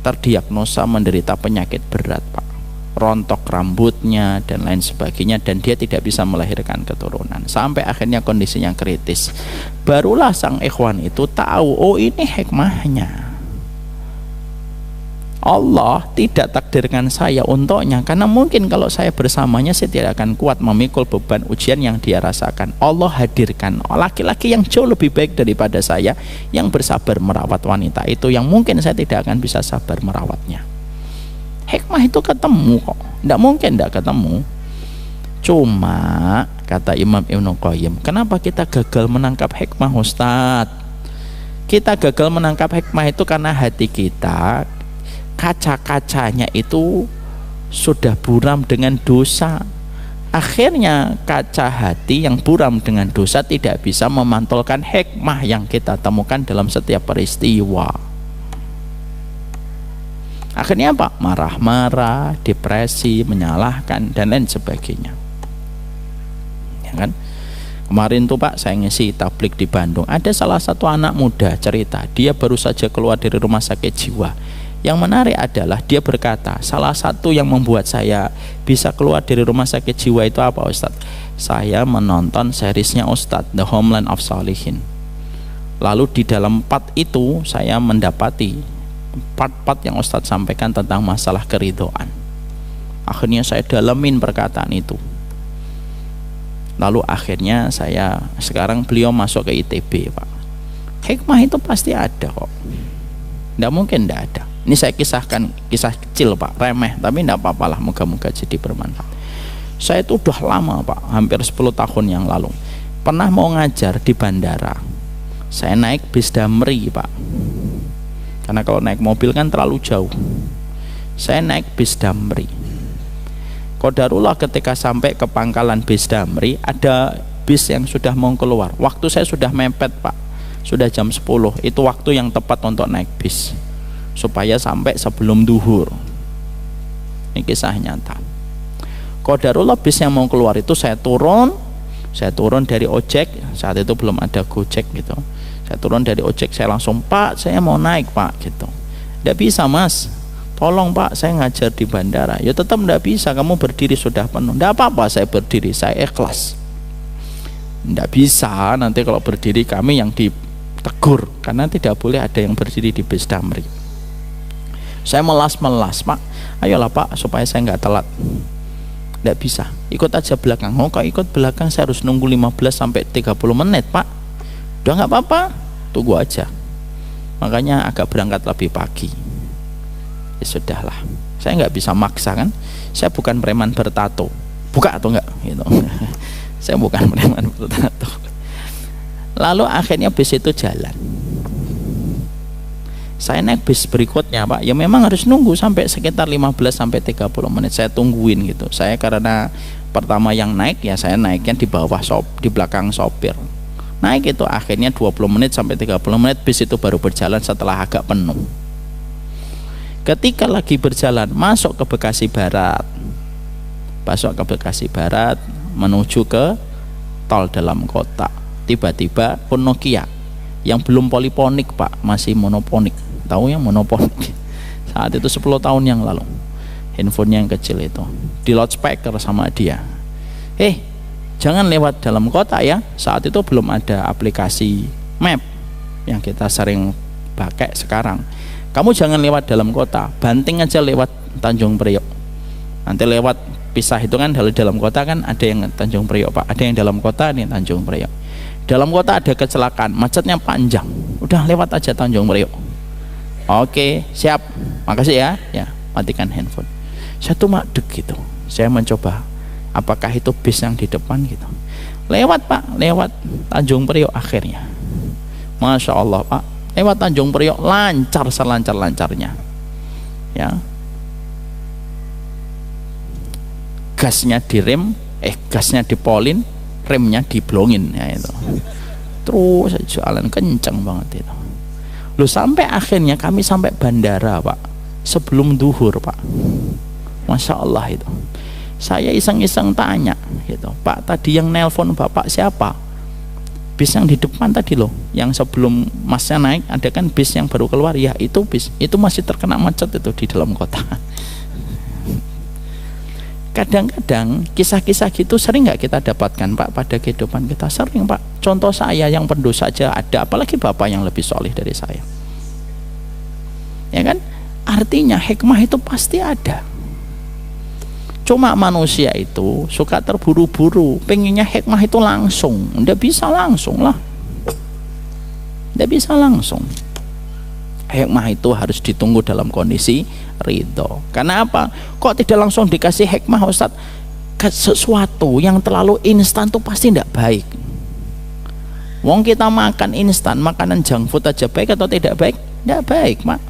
terdiagnosa menderita penyakit berat Pak, rontok rambutnya dan lain sebagainya, dan dia tidak bisa melahirkan keturunan sampai akhirnya kondisinya kritis. Barulah sang ikhwan itu tahu, oh ini hikmahnya. Allah tidak takdirkan saya untuknya, karena mungkin kalau saya bersamanya saya tidak akan kuat memikul beban ujian yang dia rasakan. Allah hadirkan laki-laki yang jauh lebih baik daripada saya, yang bersabar merawat wanita itu, yang mungkin saya tidak akan bisa sabar merawatnya. Hikmah itu ketemu kok, tidak mungkin tidak ketemu. Cuma kata Imam Ibnu Qayyim, kenapa kita gagal menangkap hikmah Ustadz? Kita gagal menangkap hikmah itu karena hati kita, kaca-kacanya itu sudah buram dengan dosa. Akhirnya kaca hati yang buram dengan dosa tidak bisa memantulkan hikmah yang kita temukan dalam setiap peristiwa. Akhirnya apa? Marah-marah, depresi, menyalahkan dan lain sebagainya. Ya kan? Kemarin tuh Pak, saya ngisi tablik di Bandung. Ada salah satu anak muda cerita, dia baru saja keluar dari rumah sakit jiwa. Yang menarik adalah dia berkata, salah satu yang membuat saya bisa keluar dari rumah sakit jiwa itu apa Ustadz? Saya menonton seriesnya Ustadz, The Homeland of Salihin. Lalu di dalam part itu saya mendapati part-part yang Ustadz sampaikan tentang masalah keridhaan. Akhirnya saya dalamin perkataan itu. Lalu akhirnya sekarang beliau masuk ke ITB Pak. Hikmah itu pasti ada kok, tidak mungkin tidak ada. Ini saya kisahkan kisah kecil Pak, remeh, tapi tidak apa-apa lah, moga-moga jadi bermanfaat. Saya itu udah lama Pak, hampir 10 tahun yang lalu pernah mau ngajar di bandara. Saya naik bis Damri Pak, karena kalau naik mobil kan terlalu jauh. Saya naik bis Damri. Qadarullah ketika sampai ke pangkalan bis Damri, ada bis yang sudah mau keluar. Waktu saya sudah mepet Pak, sudah jam 10. Itu waktu yang tepat untuk naik bis supaya sampai sebelum duhur. Ini kisah nyata. Qadarullah bis yang mau keluar itu saya turun dari ojek. Saat itu belum ada Gojek gitu. Saya turun dari ojek, saya langsung, Pak saya mau naik Pak gitu. Tidak bisa Mas, tolong Pak saya ngajar di bandara. Ya tetap tidak bisa, kamu berdiri sudah penuh. Tidak apa-apa saya berdiri, saya ikhlas. Tidak bisa, nanti kalau berdiri kami yang ditegur, karena tidak boleh ada yang berdiri di bis Damri. Saya melas Pak, ayolah Pak supaya saya nggak telat. Tidak bisa, ikut aja belakang. Oh kalau ikut belakang saya harus nunggu 15-30 menit Pak. Udah nggak apa-apa, tunggu aja. Makanya agak berangkat lebih pagi. Ya sudahlah, saya nggak bisa maksa kan. Saya bukan preman bertato, buka atau enggak gitu. Saya bukan preman bertato. Lalu akhirnya bis itu jalan. Saya naik bis berikutnya Pak, ya memang harus nunggu sampai sekitar 15-30 menit. Saya tungguin gitu. Saya karena pertama yang naik, ya saya naiknya di bawah di belakang sopir. Naik itu akhirnya 20 menit sampai 30 menit bis itu baru berjalan setelah agak penuh. Ketika lagi berjalan masuk ke Bekasi Barat, menuju ke tol dalam kota, tiba-tiba pun Nokia yang belum poliponik Pak, masih monoponik. Tahu yang monoponik? Saat itu 10 tahun yang lalu, handphonenya yang kecil itu di loudspeaker sama dia, jangan lewat dalam kota ya. Saat itu belum ada aplikasi map yang kita sering pakai sekarang. Kamu jangan lewat dalam kota, banting aja lewat Tanjung Priok. Nanti lewat pisah itu kan, dari dalam kota kan ada yang Tanjung Priok Pak, ada yang dalam kota, ada yang Tanjung Priok. Dalam kota ada kecelakaan, macetnya panjang, udah lewat aja Tanjung Priok. Oke siap, makasih ya. Ya matikan handphone. Saya tuh madeg gitu, saya mencoba apakah itu bis yang di depan gitu. Lewat Pak, lewat Tanjung Priok akhirnya. Masya Allah Pak, lewat Tanjung Priok lancar selancar-lancarnya ya. Gasnya direm, gasnya dipolin, remnya diblongin ya itu. Terus jalan kencang banget itu. Loh sampai akhirnya kami sampai bandara Pak, sebelum duhur Pak. Masya Allah itu. Saya iseng-iseng tanya gitu, Pak tadi yang nelpon Bapak siapa? Bis yang di depan tadi loh, yang sebelum Masnya naik ada kan bis yang baru keluar. Ya itu bis, itu masih terkena macet itu di dalam kota. Kadang-kadang kisah-kisah gitu sering nggak kita dapatkan Pak pada kehidupan kita? Sering Pak. Contoh saya yang pendosa saja ada, apalagi Bapak yang lebih solih dari saya. Ya kan? Artinya hikmah itu pasti ada. Cuma manusia itu suka terburu-buru, pengennya hikmah itu langsung. Nggak bisa langsung lah, nggak bisa langsung. Hikmah itu harus ditunggu dalam kondisi ridho. Karena apa? Kok tidak langsung dikasih hikmah Ustadz? Sesuatu yang terlalu instan itu pasti tidak baik. Wong kita makan instan, makanan junk food aja baik atau tidak baik? Tidak baik Mak.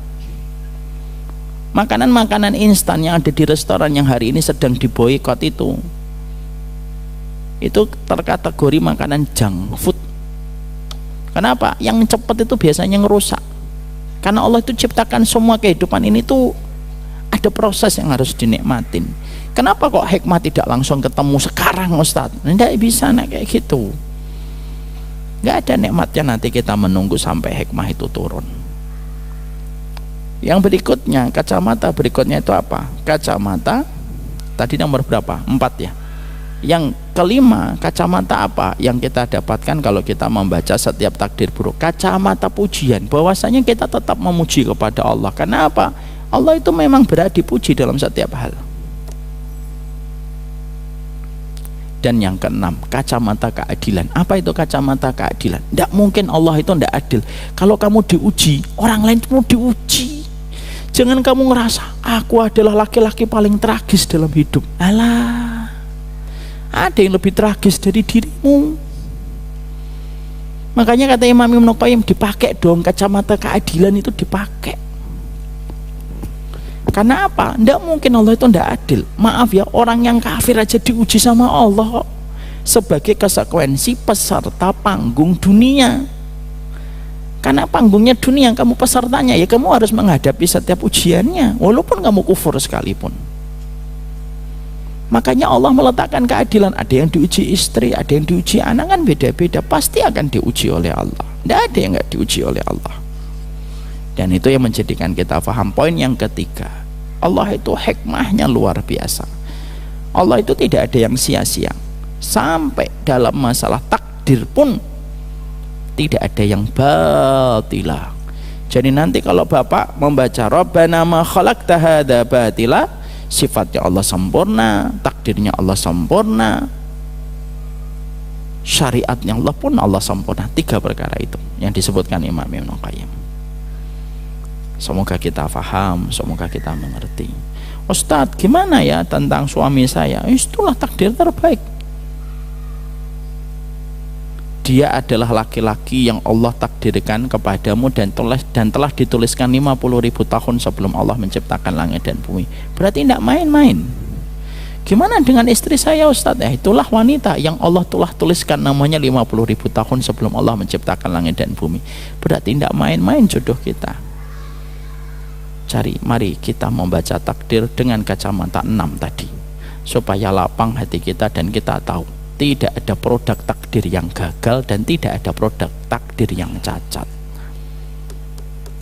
Makanan-makanan instan yang ada di restoran yang hari ini sedang diboikot itu terkategori makanan junk food. Kenapa? Yang cepat itu biasanya ngerusak. Karena Allah itu ciptakan semua kehidupan ini tuh ada proses yang harus dinikmatin. Kenapa kok hikmah tidak langsung ketemu sekarang Ustadz? Tidak bisa kayak gitu. Nggak ada nikmatnya nanti kita menunggu sampai hikmah itu turun. Yang berikutnya, kacamata berikutnya itu apa? Kacamata tadi nomor berapa? 4 ya. Yang kelima, kacamata apa yang kita dapatkan kalau kita membaca setiap takdir buruk? Kacamata pujian, bahwasanya kita tetap memuji kepada Allah. Karena apa? Allah itu memang berhak dipuji dalam setiap hal. Dan yang keenam, kacamata keadilan. Apa itu kacamata keadilan? Tidak mungkin Allah itu tidak adil. Kalau kamu diuji, orang lain pun diuji. Jangan kamu ngerasa aku adalah laki-laki paling tragis dalam hidup. Alah, ada yang lebih tragis dari dirimu. Makanya kata Imam Ibnu Qayyim, dipakai dong kacamata keadilan itu, dipakai. Karena apa? Tidak mungkin Allah itu tidak adil. Maaf ya, orang yang kafir aja diuji sama Allah sebagai konsekuensi peserta panggung dunia. Karena panggungnya dunia, kamu pesertanya, ya kamu harus menghadapi setiap ujiannya, walaupun kamu kufur sekalipun. Makanya Allah meletakkan keadilan. Ada yang diuji istri, ada yang diuji anak, kan beda-beda. Pasti akan diuji oleh Allah. Tidak ada yang nggak diuji oleh Allah. Dan itu yang menjadikan kita paham poin yang ketiga. Allah itu hikmahnya luar biasa. Allah itu tidak ada yang sia-sia. Sampai dalam masalah takdir pun tidak ada yang batila. Jadi nanti kalau Bapak membaca Rabbana ma khalaqta hadza batila, sifatnya Allah sempurna, takdirnya Allah sempurna, syariatnya Allah pun Allah sempurna. 3 perkara itu yang disebutkan Imam Ibnu Qayyim. Semoga kita faham, semoga kita mengerti. Ustadz, gimana ya tentang suami saya? Itulah takdir terbaik. Dia adalah laki-laki yang Allah takdirkan kepadamu dan telah dituliskan 50.000 tahun sebelum Allah menciptakan langit dan bumi. Berarti tidak main-main. Gimana dengan istri saya, Ustadz? Itulah wanita yang Allah telah tuliskan namanya 50.000 tahun sebelum Allah menciptakan langit dan bumi. Berarti tidak main-main jodoh kita. Mari kita membaca takdir dengan kacamata 6 tadi, supaya lapang hati kita dan kita tahu tidak ada produk takdir yang gagal dan tidak ada produk takdir yang cacat.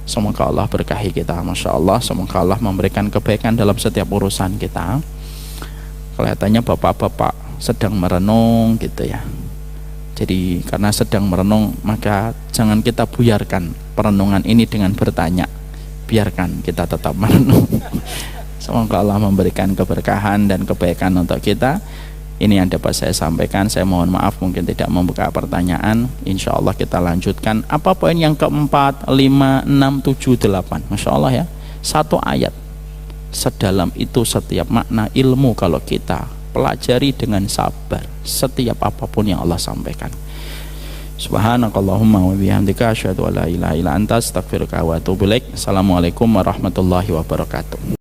Semoga Allah berkahi kita, Masya Allah. Semoga Allah memberikan kebaikan dalam setiap urusan kita. Kelihatannya bapak-bapak sedang merenung gitu ya. Jadi karena sedang merenung, maka jangan kita buyarkan perenungan ini dengan bertanya. Biarkan kita tetap merenung. Semoga Allah memberikan keberkahan dan kebaikan untuk kita. Ini yang dapat saya sampaikan. Saya mohon maaf mungkin tidak membuka pertanyaan. Insya Allah kita lanjutkan. Apa poin yang keempat, 5, 6, 7, 8? Masya Allah ya, 1 ayat. Sedalam itu setiap makna ilmu kalau kita pelajari dengan sabar setiap apapun yang Allah sampaikan. Subhanakallahumma wa bihamdika asyhadu an la ilaha illa anta astaghfiruka wa atubu ilaik. Assalamualaikum warahmatullahi wabarakatuh.